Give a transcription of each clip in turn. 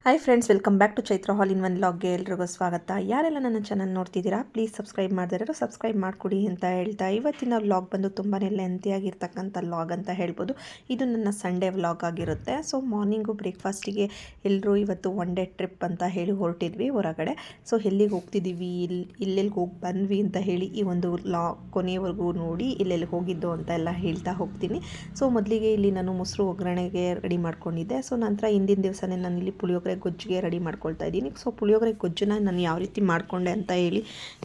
Hi friends, welcome back to Chaitra all in one ವ್ಲಾಗ್ಗೆ ಎಲ್ರಿಗೂ ಸ್ವಾಗತ. ಯಾರೆಲ್ಲ ನನ್ನ ಚಾನಲ್ ನೋಡ್ತಿದ್ದೀರಾ ಪ್ಲೀಸ್ ಸಬ್ಸ್ಕ್ರೈಬ್ ಮಾಡಿದ್ರೆ ಸಬ್ಸ್ಕ್ರೈಬ್ ಮಾಡಿಕೊಡಿ ಅಂತ ಹೇಳ್ತಾ ಇವತ್ತಿನ ವ್ಲಾಗ್ ಬಂದು ತುಂಬಾ ಲೆಂತಿಯಾಗಿರ್ತಕ್ಕಂಥ ವ್ಲಾಗ್ ಅಂತ ಹೇಳ್ಬೋದು. ಇದು ನನ್ನ ಸಂಡೇ ವ್ಲಾಗ್ ಆಗಿರುತ್ತೆ. ಸೊ ಮಾರ್ನಿಂಗು ಬ್ರೇಕ್ಫಾಸ್ಟಿಗೆ ಇವತ್ತು ಒನ್ ಡೇ ಟ್ರಿಪ್ ಅಂತ ಹೇಳಿ ಹೊರಟಿದ್ವಿ ಹೊರಗಡೆ. ಸೊ ಎಲ್ಲಿಗೆ ಹೋಗ್ತಿದ್ದೀವಿ, ಎಲ್ಲೆಲ್ಲಿಗೆ ಹೋಗಿ ಬಂದ್ವಿ ಅಂತ ಹೇಳಿ ಈ ಒಂದು ವ್ಲಾಗ್ ಕೊನೆಯವರೆಗೂ ನೋಡಿ ಎಲ್ಲೆಲ್ಲಿಗೆ ಹೋಗಿದ್ದು ಅಂತ ಎಲ್ಲ ಹೇಳ್ತಾ ಹೋಗ್ತೀನಿ. ಸೊ ಮೊದಲಿಗೆ ಇಲ್ಲಿ ನಾನು ಮೊಸರು ಒಗ್ಗರಣೆಗೆ ರೆಡಿ ಮಾಡ್ಕೊಂಡಿದ್ದೆ. ಸೊ ನಂತರ ಹಿಂದಿನ ದಿವಸನೇ ನಾನು ಇಲ್ಲಿ ಪುಳಿಯೋಗರೆ ಗೊಜ್ಜಿಗೆ ರೆಡಿ ಮಾಡ್ಕೊಳ್ತಾ ಇದ್ದೀನಿ. ಸೊ ಪುಳಿಯೋಗರೆ ಗೊಜ್ಜನ್ನ ನಾನು ಯಾವ ರೀತಿ ಮಾಡಿಕೊಂಡೆ ಅಂತ ಹೇಳಿ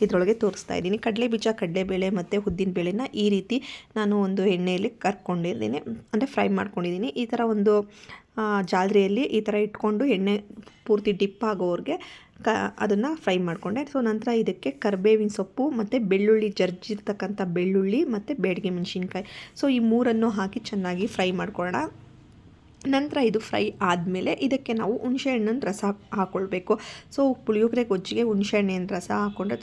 ಇದರೊಳಗೆ ತೋರಿಸ್ತಾ ಇದ್ದೀನಿ. ಕಡಲೆಬೀಜ, ಕಡಲೆಬೇಳೆ ಮತ್ತು ಉದ್ದಿನ ಬೇಳೆನ ಈ ರೀತಿ ನಾನು ಒಂದು ಎಣ್ಣೆಯಲ್ಲಿ ಕರ್ಕೊಂಡಿದ್ದೀನಿ, ಅಂದರೆ ಫ್ರೈ ಮಾಡ್ಕೊಂಡಿದ್ದೀನಿ. ಈ ಥರ ಒಂದು ಜಾಲರಿಯಲ್ಲಿ ಈ ಥರ ಇಟ್ಕೊಂಡು ಎಣ್ಣೆ ಪೂರ್ತಿ ಡಿಪ್ ಆಗೋವ್ರಿಗೆ ಅದನ್ನು ಫ್ರೈ ಮಾಡಿಕೊಂಡೆ. ಸೊ ನಂತರ ಇದಕ್ಕೆ ಕರಿಬೇವಿನ ಸೊಪ್ಪು ಮತ್ತು ಬೆಳ್ಳುಳ್ಳಿ, ಜರ್ಜಿರ್ತಕ್ಕಂಥ ಬೆಳ್ಳುಳ್ಳಿ ಮತ್ತು ಬೇಡಿಗೆ ಮೆಣಸಿನ್ಕಾಯಿ, ಸೊ ಈ ಮೂರನ್ನು ಹಾಕಿ ಚೆನ್ನಾಗಿ ಫ್ರೈ ಮಾಡ್ಕೊಳ್ಳೋಣ. ನಂತರ ಇದು ಫ್ರೈ ಆದಮೇಲೆ ಇದಕ್ಕೆ ನಾವು ಹುಣಸೆಹಣ್ಣಿನ ರಸ ಹಾಕ್ಕೊಳ್ಬೇಕು. ಸೊ ಪುಳಿಯೋಗರೆ ಗೊಜ್ಜಿಗೆ ಹುಣಸೆಹಣ್ಣಿನ ರಸ ಹಾಕ್ಕೊಂಡ್ರೆ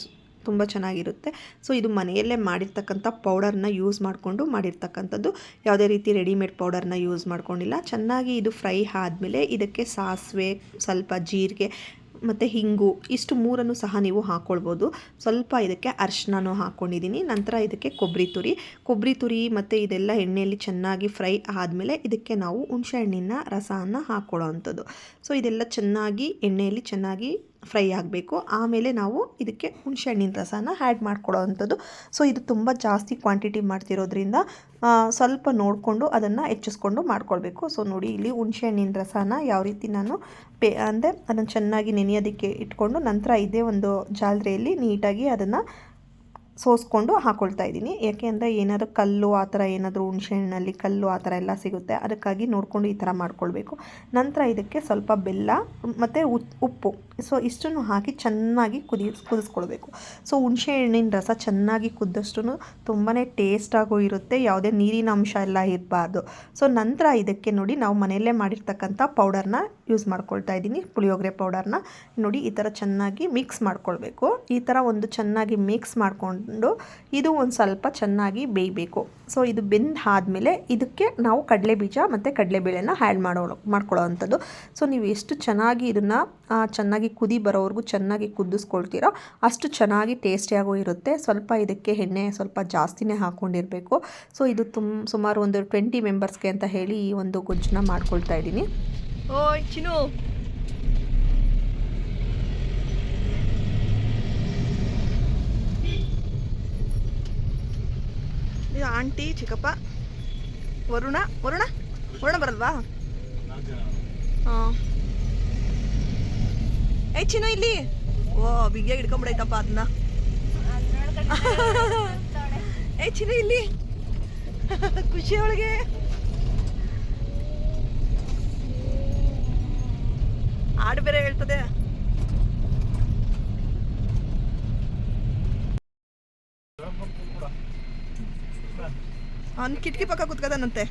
ತುಂಬ ಚೆನ್ನಾಗಿರುತ್ತೆ. ಸೊ ಇದು ಮನೆಯಲ್ಲೇ ಮಾಡಿರ್ತಕ್ಕಂಥ ಪೌಡರ್ನ ಯೂಸ್ ಮಾಡಿಕೊಂಡು ಮಾಡಿರ್ತಕ್ಕಂಥದ್ದು, ಯಾವುದೇ ರೀತಿ ರೆಡಿಮೇಡ್ ಪೌಡರ್ನ ಯೂಸ್ ಮಾಡ್ಕೊಂಡಿಲ್ಲ. ಚೆನ್ನಾಗಿ ಇದು ಫ್ರೈ ಆದಮೇಲೆ ಇದಕ್ಕೆ ಸಾಸಿವೆ, ಸ್ವಲ್ಪ ಜೀರಿಗೆ ಮತ್ತು ಹಿಂಗು, ಇಷ್ಟು ಮೂರನ್ನು ಸಹ ನೀವು ಹಾಕ್ಕೊಳ್ಬೋದು. ಸ್ವಲ್ಪ ಇದಕ್ಕೆ ಅರಿಶಿನೂ ಹಾಕ್ಕೊಂಡಿದ್ದೀನಿ. ನಂತರ ಇದಕ್ಕೆ ಕೊಬ್ಬರಿ ತುರಿ ಮತ್ತು ಇದೆಲ್ಲ ಎಣ್ಣೆಯಲ್ಲಿ ಚೆನ್ನಾಗಿ ಫ್ರೈ ಆದಮೇಲೆ ಇದಕ್ಕೆ ನಾವು ಹುಣಸೆಹಣ್ಣಿನ ರಸವನ್ನು ಹಾಕ್ಕೊಳ್ಳೋ ಅಂಥದ್ದು. ಸೊ ಇದೆಲ್ಲ ಚೆನ್ನಾಗಿ ಎಣ್ಣೆಯಲ್ಲಿ ಚೆನ್ನಾಗಿ ಫ್ರೈ ಆಗಬೇಕು. ಆಮೇಲೆ ನಾವು ಇದಕ್ಕೆ ಹುಣಸೆಹಣ್ಣಿನ ರಸನ ಆ್ಯಡ್ ಮಾಡ್ಕೊಳ್ಳೋ ಅಂಥದ್ದು. ಸೊ ಇದು ತುಂಬ ಜಾಸ್ತಿ ಕ್ವಾಂಟಿಟಿ ಮಾಡ್ತಿರೋದ್ರಿಂದ ಸ್ವಲ್ಪ ನೋಡಿಕೊಂಡು ಅದನ್ನು ಹೆಚ್ಚಿಸ್ಕೊಂಡು ಮಾಡ್ಕೊಳ್ಬೇಕು. ಸೊ ನೋಡಿ, ಇಲ್ಲಿ ಹುಣಸೆಹಣ್ಣಿನ ರಸನ ಯಾವ ರೀತಿ ನಾನು ಅಂದರೆ ಅದನ್ನು ಚೆನ್ನಾಗಿ ನೆನೆಯೋದಕ್ಕೆ ಇಟ್ಕೊಂಡು ನಂತರ ಇದೇ ಒಂದು ಜಾಲರಿಯಲ್ಲಿ ನೀಟಾಗಿ ಅದನ್ನು ಸೋಸ್ಕೊಂಡು ಹಾಕ್ಕೊಳ್ತಾ ಇದ್ದೀನಿ. ಯಾಕೆ ಅಂದರೆ ಏನಾದರೂ ಕಲ್ಲು ಆ ಥರ ಏನಾದರೂ ಹುಣಸೆಹಣ್ಣಲ್ಲಿ ಕಲ್ಲು ಆ ಥರ ಎಲ್ಲ ಸಿಗುತ್ತೆ, ಅದಕ್ಕಾಗಿ ನೋಡಿಕೊಂಡು ಈ ಥರ ಮಾಡ್ಕೊಳ್ಬೇಕು. ನಂತರ ಇದಕ್ಕೆ ಸ್ವಲ್ಪ ಬೆಲ್ಲ ಮತ್ತು ಉಪ್ಪು, ಸೊ ಇಷ್ಟನ್ನು ಹಾಕಿ ಚೆನ್ನಾಗಿ ಕುದಿಸ್ಕೊಳ್ಬೇಕು. ಸೊ ಹುಣಸೆಹಣ್ಣಿನ ರಸ ಚೆನ್ನಾಗಿ ಕುದ್ದಷ್ಟು ತುಂಬಾ ಟೇಸ್ಟಾಗೂ ಇರುತ್ತೆ, ಯಾವುದೇ ನೀರಿನ ಅಂಶ ಎಲ್ಲ ಇರಬಾರ್ದು. ಸೊ ನಂತರ ಇದಕ್ಕೆ ನೋಡಿ, ನಾವು ಮನೆಯಲ್ಲೇ ಮಾಡಿರ್ತಕ್ಕಂಥ ಪೌಡರ್ನ ಯೂಸ್ ಮಾಡ್ಕೊಳ್ತಾ ಇದ್ದೀನಿ, ಪುಳಿಯೋಗರೆ ಪೌಡರ್ನ. ನೋಡಿ ಈ ಥರ ಚೆನ್ನಾಗಿ ಮಿಕ್ಸ್ ಮಾಡ್ಕೊಳ್ಬೇಕು. ಈ ಥರ ಒಂದು ಚೆನ್ನಾಗಿ ಮಿಕ್ಸ್ ಮಾಡ್ಕೊಂಡು ಇದು ಒಂದು ಸ್ವಲ್ಪ ಚೆನ್ನಾಗಿ ಬೇಯಬೇಕು. ಸೊ ಇದು ಬೆಂದು ಆದಮೇಲೆ ಇದಕ್ಕೆ ನಾವು ಕಡಲೆಬೀಜ ಮತ್ತು ಕಡಲೆಬೇಳೆನ ಆ್ಯಡ್ ಮಾಡ್ಕೊಳ್ಳೋ ಅಂಥದ್ದು. ಸೊ ನೀವು ಎಷ್ಟು ಚೆನ್ನಾಗಿ ಇದನ್ನು ಚೆನ್ನಾಗಿ ಕುದಿ ಬರೋವರೆಗೂ ಚೆನ್ನಾಗಿ ಕುದಿಸ್ಕೊಳ್ತೀರೋ ಅಷ್ಟು ಚೆನ್ನಾಗಿ ಟೇಸ್ಟಿಯಾಗೂ ಇರುತ್ತೆ. ಸ್ವಲ್ಪ ಇದಕ್ಕೆ ಎಣ್ಣೆ ಸ್ವಲ್ಪ ಜಾಸ್ತಿನೇ ಹಾಕ್ಕೊಂಡಿರಬೇಕು. ಸೊ ಇದು ಸುಮಾರು ಒಂದು 20 ಮೆಂಬರ್ಸ್ಗೆ ಅಂತ ಹೇಳಿ ಈ ಒಂದು ಗೊಜ್ಜನ್ನ ಮಾಡ್ಕೊಳ್ತಾ ಇದ್ದೀನಿ. ಓಯ್ ಚಿನ್ನು, ಇದು ಆಂಟಿ, ಚಿಕ್ಕಪ್ಪ, ವರುಣ ಬರಲ್ವಾ? ಹಾಂ, ಏಯ್ ಚಿನ್ನು ಇಲ್ಲಿ, ಓ ಬಿಗಿಯಾಗಿ ಹಿಡ್ಕೊಂಬಿಡೈತಪ್ಪ ಅದನ್ನ. ಏಯ್ ಚಿನ್ನು ಇಲ್ಲಿ, ಖುಷಿ ಅವಳಿಗೆ. ಹಾಡು ಬೇರೆ ಹೇಳ್ತದೆ. ಅವ್ನು ಕಿಟಕಿ ಪಕ್ಕ ಕುತ್ಕದಾನಂತೆ.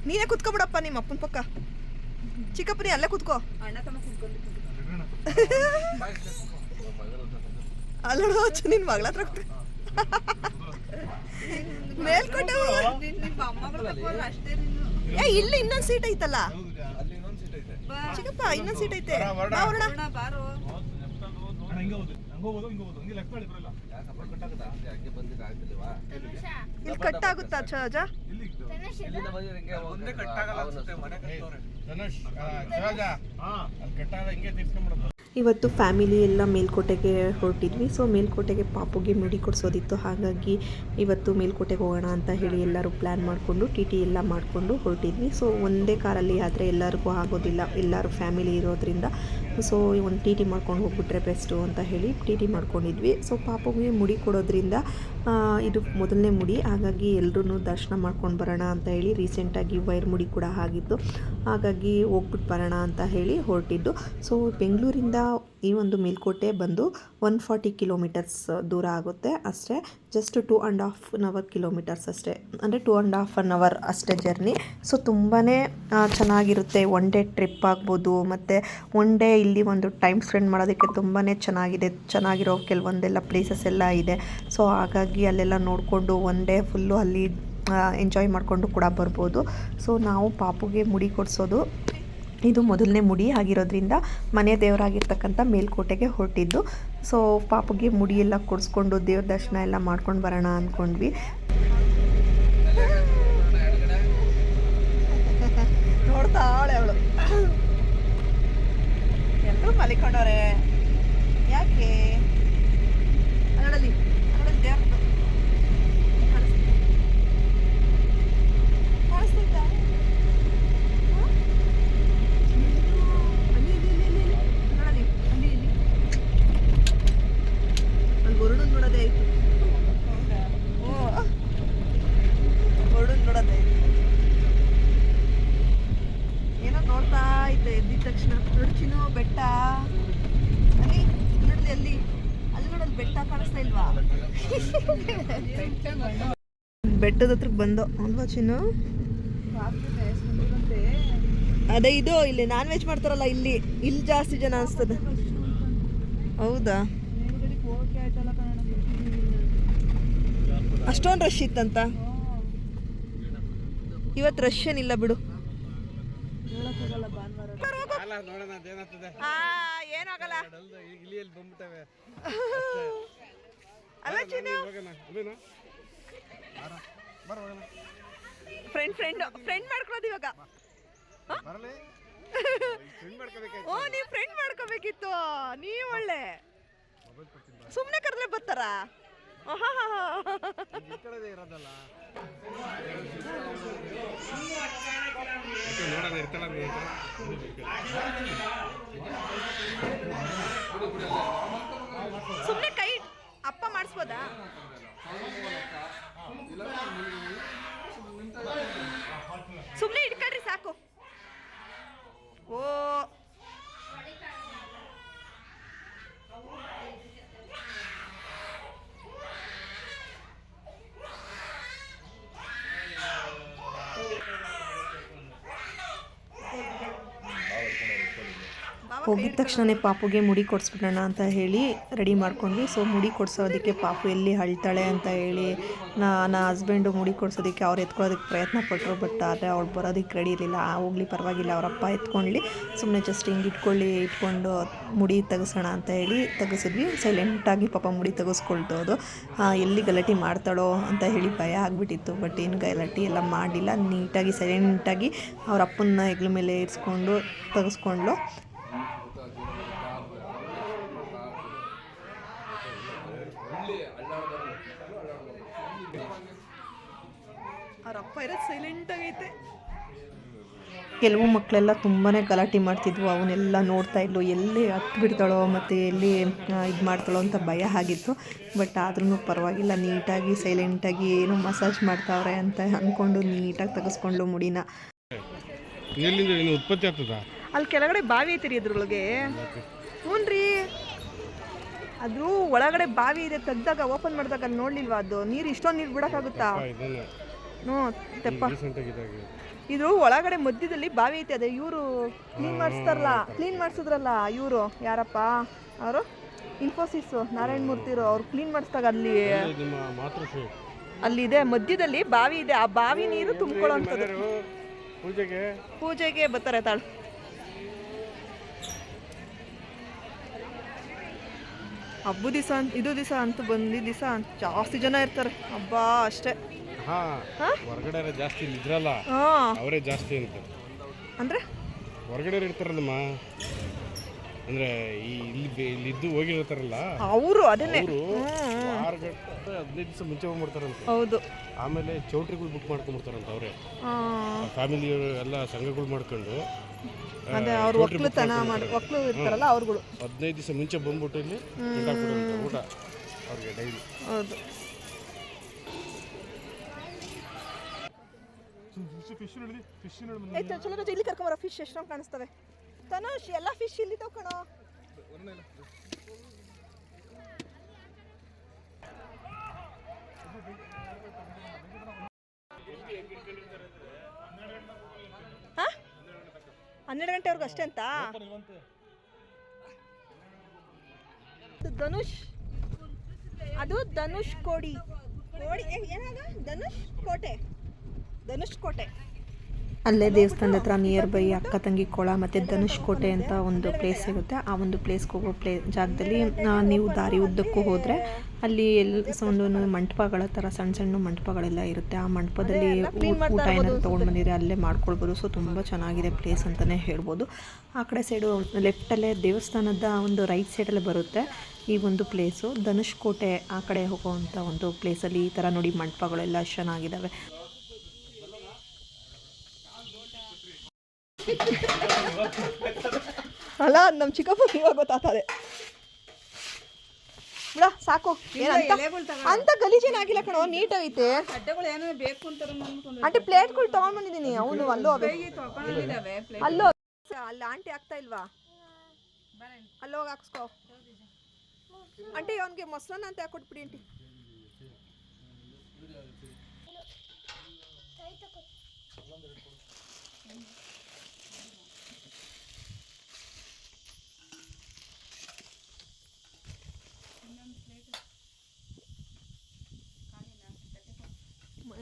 ನೀನೇ ಕುತ್ಕೊಬಿಡಪ್ಪ ನಿಮ್ಮ ಅಪ್ಪನ ಪಕ್ಕ. ಚಿಕ್ಕಪ್ಪ ನೀ ಅಲ್ಲೇ ಕುತ್ಕೋ. ಅಲ್ಲೋಡು ನಿನ್ ಮಗಳ ಹತ್ರ ಮೇಲ್ಕೋಟೆ. ಇಲ್ಲಿ ಇನ್ನೊಂದು ಸೀಟ್ ಐತಲ್ಲ ಚಿಕ್ಕಪ್ಪ, ಇನ್ನೊಂದು ಸೀಟ್ ಐತೆ. ಇಲ್ಲಿ ಕಟ್ ಆಗುತ್ತಾ ಅಜ್ಜ? ಇವತ್ತು ಫ್ಯಾಮಿಲಿ ಎಲ್ಲ ಮೇಲ್ಕೋಟೆಗೆ ಹೊರಟಿದ್ವಿ. ಸೊ ಮೇಲ್ಕೋಟೆಗೆ ಪಾಪುಗೆ ಮುಡಿ ಕೊಡಿಸೋದಿತ್ತು, ಹಾಗಾಗಿ ಇವತ್ತು ಮೇಲ್ಕೋಟೆಗೆ ಹೋಗೋಣ ಅಂತ ಹೇಳಿ ಎಲ್ಲರೂ ಪ್ಲ್ಯಾನ್ ಮಾಡಿಕೊಂಡು ಟಿ ಎಲ್ಲ ಮಾಡಿಕೊಂಡು ಹೊರಟಿದ್ವಿ. ಸೊ ಒಂದೇ ಕಾರಲ್ಲಿ ಆದರೆ ಎಲ್ಲರಿಗೂ ಆಗೋದಿಲ್ಲ, ಎಲ್ಲರೂ ಫ್ಯಾಮಿಲಿ ಇರೋದ್ರಿಂದ. ಸೊ ಒಂದು ಟಿ ಮಾಡ್ಕೊಂಡು ಹೋಗ್ಬಿಟ್ರೆ ಬೆಸ್ಟು ಅಂತ ಹೇಳಿ ಟಿ ಮಾಡ್ಕೊಂಡಿದ್ವಿ. ಸೊ ಪಾಪುಗೆ ಮುಡಿ ಕೊಡೋದ್ರಿಂದ ಇದು ಮೊದಲನೇ ಮುಡಿ, ಹಾಗಾಗಿ ಎಲ್ಲರೂ ದರ್ಶನ ಮಾಡ್ಕೊಂಡು ಬರೋಣ ಅಂತ ಹೇಳಿ ರೀಸೆಂಟಾಗಿ ವೈರ್ ಮುಡಿ ಕೂಡ ಆಗಿತ್ತು, ಹಾಗಾಗಿ ಹೋಗ್ಬಿಟ್ಟು ಬರೋಣ ಅಂತ ಹೇಳಿ ಹೊರಟಿದ್ದು. ಸೊ ಬೆಂಗಳೂರಿಂದ ಈ ಒಂದು ಮೇಲ್ಕೋಟೆ ಬಂದು 140 ಕಿಲೋಮೀಟರ್ಸ್ ದೂರ ಆಗುತ್ತೆ ಅಷ್ಟೇ, ಜಸ್ಟ್ 2.5 ಕಿಲೋಮೀಟರ್ಸ್ ಅಷ್ಟೇ, ಅಂದರೆ 2.5 ಅವರ್ ಅಷ್ಟೇ ಜರ್ನಿ. ಸೊ ತುಂಬಾ ಚೆನ್ನಾಗಿರುತ್ತೆ, ಒನ್ ಡೇ ಟ್ರಿಪ್ ಆಗ್ಬೋದು, ಮತ್ತು ಒನ್ ಡೇ ಇಲ್ಲಿ ಒಂದು ಟೈಮ್ ಸ್ಪೆಂಡ್ ಮಾಡೋದಕ್ಕೆ ತುಂಬಾ ಚೆನ್ನಾಗಿರೋ ಕೆಲವೊಂದೆಲ್ಲ ಪ್ಲೇಸಸ್ ಎಲ್ಲ ಇದೆ. ಸೊ ಹಾಗಾಗಿ ಅಲ್ಲೆಲ್ಲ ನೋಡಿಕೊಂಡು ಒನ್ ಡೇ ಫುಲ್ಲು ಅಲ್ಲಿ ಎಂಜಾಯ್ ಮಾಡಿಕೊಂಡು ಕೂಡ ಬರ್ಬೋದು. ಸೊ ನಾವು ಪಾಪುಗೆ ಮುಡಿ ಕೊಡಿಸೋದು ಇದು ಮೊದಲನೇ ಮುಡಿ ಆಗಿರೋದ್ರಿಂದ ಮನೆ ದೇವರಾಗಿರ್ತಕ್ಕಂಥ ಮೇಲ್ಕೋಟೆಗೆ ಹೊರಟಿದ್ದು. ಸೊ ಪಾಪುಗೆ ಮುಡಿ ಎಲ್ಲ ಕೊಡಿಸ್ಕೊಂಡು ದೇವ್ರ ದರ್ಶನ ಎಲ್ಲ ಮಾಡ್ಕೊಂಡು ಬರೋಣ ಅಂದ್ಕೊಂಡ್ವಿ. ನೋಡ್ತಾಳೆ ಅವಳು, ಎಲ್ಲರೂ ಮಲಿಕೊಂಡವ್ರೆ. ಯಾಕೆ ಅನ್ನೋದಲ್ಲಿ ದೇವ್ರ ಕಾಣಿಸ್ತಾ ಹೊರಡನ್ ನೋಡೋದೇ ಆಯ್ತು. ಹೊರಡನ್ ನೋಡೋದೇ ಆಯ್ತು. ಏನೋ ನೋಡ್ತಾ ಇದ್ದೆ ಎದ್ದಿದ ತಕ್ಷಣ. ನೋಡು ಚಿನ್ನು, ಬೆಟ್ಟ ಅಲ್ಲಿ ನೋಡಲಿ, ಅಲ್ಲಿ ಅಲ್ಲಿ ನೋಡಲ್ಲಿ ಬೆಟ್ಟ ಕಾಣಿಸ್ತಾ ಇಲ್ವಾ? ಬೆಟ್ಟದ ಹತ್ರಕ್ಕೆ ಬಂದೋ ಅಲ್ವಾ ಚಿನ್ನು? ಅದೇ ಇದು ಇಲ್ಲಿ ನಾನ್ ವೆಜ್ ಮಾಡ್ತಾರಲ್ಲ, ಇಲ್ಲಿ ಜಾಸ್ತಿ ಜನ ಅನಿಸ್ತದೆ. ಹೌದಾ? ಅಷ್ಟೊಂದು ರಶ್ ಇತ್ತಂತ. ಇವತ್ತು ರಶ್ ಏನಿಲ್ಲ ಬಿಡು. ಏನಾಗಲ್ಲ ಅಲ್ಲ ಚಿನ್ನು. ಫ್ರೆಂಡ್ ಮಾಡ್ಕೊಳ್ಳೋದು ಇವಾಗ. ಓ, ನೀವು ಫ್ರೆಂಡ್ ಮಾಡ್ಕೋಬೇಕಿತ್ತು. ನೀವು ಒಳ್ಳೆ ಸುಮ್ಮನೆ ಕರೆದ್ರೆ ಬರ್ತಾರ. ಸುಮ್ಮನೆ ಕೈ ಅಪ್ಪ ಮಾಡಿಸ್ಬೋದಾ? ಸುಮ್ಮನೆ ಇಟ್ಕೊಳ್ರಿ ಸಾಕು. ಓ, ಹೋಗಿದ ತಕ್ಷಣವೇ ಪಾಪುಗೆ ಮುಡಿ ಕೊಡಿಸ್ಬಿಡೋಣ ಅಂತ ಹೇಳಿ ರೆಡಿ ಮಾಡ್ಕೊಂಡ್ವಿ. ಸೊ ಮುಡಿ ಕೊಡಿಸೋದಕ್ಕೆ ಪಾಪು ಎಲ್ಲಿ ಅಳ್ತಾಳೆ ಅಂತ ಹೇಳಿ ನನ್ನ ಹಸ್ಬೆಂಡು ಮುಡಿ ಕೊಡಿಸೋದಕ್ಕೆ ಅವ್ರು ಎತ್ಕೊಳ್ಳೋದಕ್ಕೆ ಪ್ರಯತ್ನ ಪಟ್ಟರು. ಬಟ್ ಆದರೆ ಅವ್ಳು ಬರೋದಕ್ಕೆ ರೆಡಿ ಇರಲಿಲ್ಲ. ಹೋಗಲಿ ಪರವಾಗಿಲ್ಲ, ಅವರಪ್ಪ ಎತ್ಕೊಳ್ಳಿ, ಸುಮ್ಮನೆ ಜಸ್ಟ್ ಹಿಂಗೆ ಇಟ್ಕೊಂಡು ಮುಡಿ ತೆಗೆಸೋಣ ಅಂತ ಹೇಳಿ ತೆಗೆಸಿದ್ವಿ. ಸೈಲೆಂಟಾಗಿ ಪಾಪ ಮುಡಿ ತೆಗೆಸ್ಕೊಳ್ತೋದು. ಎಲ್ಲಿ ಗಲಾಟೆ ಮಾಡ್ತಾಳೋ ಅಂತ ಹೇಳಿ ಭಯ ಆಗಿಬಿಟ್ಟಿತ್ತು. ಬಟ್ ಏನು ಗಲಾಟೆ ಎಲ್ಲ ಮಾಡಿಲ್ಲ. ನೀಟಾಗಿ ಸೈಲೆಂಟಾಗಿ ಅವ್ರ ಅಪ್ಪನ ಹೆಗ್ಲ ಮೇಲೆ ಇರಿಸ್ಕೊಂಡು ತೆಗೆಸ್ಕೊಂಡ್ಲು. ಅವರಪ್ಪ ಇರೋದು ಸೈಲೆಂಟ್ ಆಗೈತೆ. ಕೆಲವು ಮಕ್ಕಳೆಲ್ಲ ತುಂಬಾ ಗಲಾಟೆ ಮಾಡ್ತಿದ್ವು. ಅವನ್ನೆಲ್ಲ ನೋಡ್ತಾ ಇದ್ಲು, ಎಲ್ಲಿ ಹತ್ತು ಬಿಡ್ತಾಳೋ ಮತ್ತು ಎಲ್ಲಿ ಇದು ಮಾಡ್ತಾಳೋ ಅಂತ ಭಯ ಆಗಿತ್ತು. ಬಟ್ ಆದ್ರೂ ಪರವಾಗಿಲ್ಲ, ನೀಟಾಗಿ ಸೈಲೆಂಟಾಗಿ ಏನು ಮಸಾಜ್ ಮಾಡ್ತಾವ್ರೆ ಅಂತ ಅಂದ್ಕೊಂಡು ನೀಟಾಗಿ ತೆಗೆಸ್ಕೊಂಡ್ಲು ಮುಡಿನ. ಉತ್ಪತ್ತಿ ಆಗ್ತದ ಅಲ್ಲಿ ಕೆಳಗಡೆ ಬಾವಿ ಐತಿರಿ ಅದ್ರೊಳಗೆ. ಹ್ಞೂ ರೀ, ಅದು ಒಳಗಡೆ ಬಾವಿ ಇದೆ. ತೆಗ್ದಾಗ ಓಪನ್ ಮಾಡಿದಾಗ ಅಲ್ಲಿ ನೋಡ್ಲಿಲ್ವಾ? ಅದು ನೀರು ಇಷ್ಟೊಂದು ನೀರು ಬಿಡೋಕ್ಕಾಗುತ್ತಾ? ಹ್ಞೂ ತೆಪ್ಪ. ಇದು ಒಳಗಡೆ ಮಧ್ಯದಲ್ಲಿ ಬಾವಿ ಐತೆ. ಅದೇ ಇವರು ಕ್ಲೀನ್ ಮಾಡಿಸಿದ್ರಲ್ಲ ಇವರು, ಯಾರಪ್ಪ ಅವರು? ಇನ್ಫೋಸಿಸ್ ನಾರಾಯಣ ಮೂರ್ತಿರು. ಅವ್ರು ಕ್ಲೀನ್ ಮಾಡಿಸಿದಾಗ ಅಲ್ಲಿ ಇದೆ, ಮಧ್ಯದಲ್ಲಿ ಬಾವಿ ಇದೆ. ಆ ಬಾವಿ ನೀರು ತುಂಬಿಕೊಳ್ಳೋ ಅಂಥದ್ದು. ಪೂಜೆಗೆ ಬರ್ತಾರೆ ತಾಳು. ಹಬ್ಬದ ದಿವಸ ಇದು ದಿವಸ ಅಂತೂ ಬಂದಿದ್ದ ದಿವಸ ಜಾಸ್ತಿ ಜನ ಇರ್ತಾರೆ. ಹಬ್ಬ ಅಷ್ಟೇ. ಹೊರಗಡೆ ಜಾಸ್ತಿ ಇದ್ರಲ್ಲ, ಅವರೇ ಜಾಸ್ತಿ ಅಂತ. ಅಂದ್ರೆ ಹೊರಗಡೆ ಇರ್ತಾರಲ್ಲಮ್ಮ, ಅಂದ್ರೆ ಇಲ್ಲಿದ್ದು ಹೋಗಿರ್ತಾರಲ್ಲ ಅವರು. ಅದನ್ನೇ 15 ದಿವಸ ಮುಂಚೆ ಹೋಗ್ಬಿಡ್ತಾರಂತೆ. ಹೌದು. ಆಮೇಲೆ ಚೌಟ್ರಿಗಳು ಬುಕ್ ಮಾಡ್ಕೊಂಡ್ಬಿಡ್ತಾರಂತ ಅವರೇ. ಫ್ಯಾಮಿಲಿ ಎಲ್ಲ ಸಂಘಗಳು ಮಾಡ್ಕೊಂಡು ಅದೇ ಅವ್ರು ಒಕ್ಕಲುತನ ಒಕ್ಕಲು ಇರ್ತಾರಲ್ಲ ಅವ್ರುಗಳು 15 ದಿವಸ ಮುಂಚೆ ಬಂದ್ಬಿಟ್ಟು ಇಲ್ಲಿ ಊಟ ಅವ್ರಿಗೆ ಡೈಲಿ. ಹೌದು. ಚಲೋ ಇಲ್ಲಿ ಕರ್ಕೊಂಬರೋ ಫಿಶ್ ಎಷ್ಟೊಂದು ಕಾಣಿಸ್ತವೆ. ತನುಷ್, ಎಲ್ಲ ಫಿಶ್ ಇಲ್ಲಿದ್ದಾವೆ ಕಣೋ. ಹಾ, 12 ಗಂಟೆವರೆಗೂ ಅಷ್ಟೇ ಅಂತ. ಧನುಷ್, ಅದು ಧನುಷ್ ಕೋಡಿ. ಧನುಷ್ ಕೋಟೆ ಅಲ್ಲೇ ದೇವಸ್ಥಾನದ ಹತ್ರ ನಿಯರ್ ಬೈ ಅಕ್ಕ ತಂಗಿ ಕೊಳ ಮತ್ತು ಧನುಷ್ ಕೋಟೆ ಅಂತ ಒಂದು ಪ್ಲೇಸ್ ಸಿಗುತ್ತೆ. ಆ ಒಂದು ಪ್ಲೇಸ್ಗೆ ಹೋಗೋ ಜಾಗದಲ್ಲಿ ನೀವು ದಾರಿ ಉದ್ದಕ್ಕೂ ಹೋದರೆ ಅಲ್ಲಿ ಒಂದು ಮಂಟಪಗಳ ಥರ ಸಣ್ಣ ಸಣ್ಣ ಮಂಟಪಗಳೆಲ್ಲ ಇರುತ್ತೆ. ಆ ಮಂಟಪದಲ್ಲಿ ಊಟ ಏನಾದ್ರು ತೊಗೊಂಡು ಬಂದಿದ್ರೆ ಅಲ್ಲೇ ಮಾಡ್ಕೊಳ್ಬೋದು. ಸೊ ತುಂಬ ಚೆನ್ನಾಗಿದೆ ಪ್ಲೇಸ್ ಅಂತಲೇ ಹೇಳ್ಬೋದು. ಆ ಕಡೆ ಸೈಡು ಲೆಫ್ಟಲ್ಲೇ ದೇವಸ್ಥಾನದ ಒಂದು ರೈಟ್ ಸೈಡಲ್ಲೇ ಬರುತ್ತೆ ಈ ಒಂದು ಪ್ಲೇಸು. ಧನುಷ್ ಕೋಟೆ ಆ ಕಡೆ ಹೋಗೋವಂಥ ಒಂದು ಪ್ಲೇಸಲ್ಲಿ ಈ ಥರ ನೋಡಿ ಮಂಟಪಗಳೆಲ್ಲ ಚೆನ್ನಾಗಿದ್ದಾವೆ. ಅಲ್ಲ ನಮ್ಮ ಚಿಕ್ಕಪ್ಪ ಇವಾಗ ಗೊತ್ತಾಗ್ತದೆ ಬಿಡ ಸಾಕು ಅಂತ ಗಲೀಜೇನಾಗಿಲ್ಲ ಕಣೋ, ನೀಟಾಗೈತೆ. ಆಂಟಿ ಪ್ಲೇಟ್ಗಳು ತಗೊಂಡ್ ಬಂದಿದ್ದೀನಿ. ಅವನು ಅಲ್ಲೋ ಅಲ್ಲೋ ಅಲ್ಲಿ ಆಂಟಿ ಆಗ್ತಾ ಇಲ್ವಾ? ಅಲ್ಲೋಗಿ ಹಾಕ್ಸ್ಕೋ ಆಂಟಿ. ಅವನಿಗೆ ಮೊಸರನ್ನ ಅಂತ ಹಾಕೊಟ್ಬಿಡಿ ಆಂಟಿ.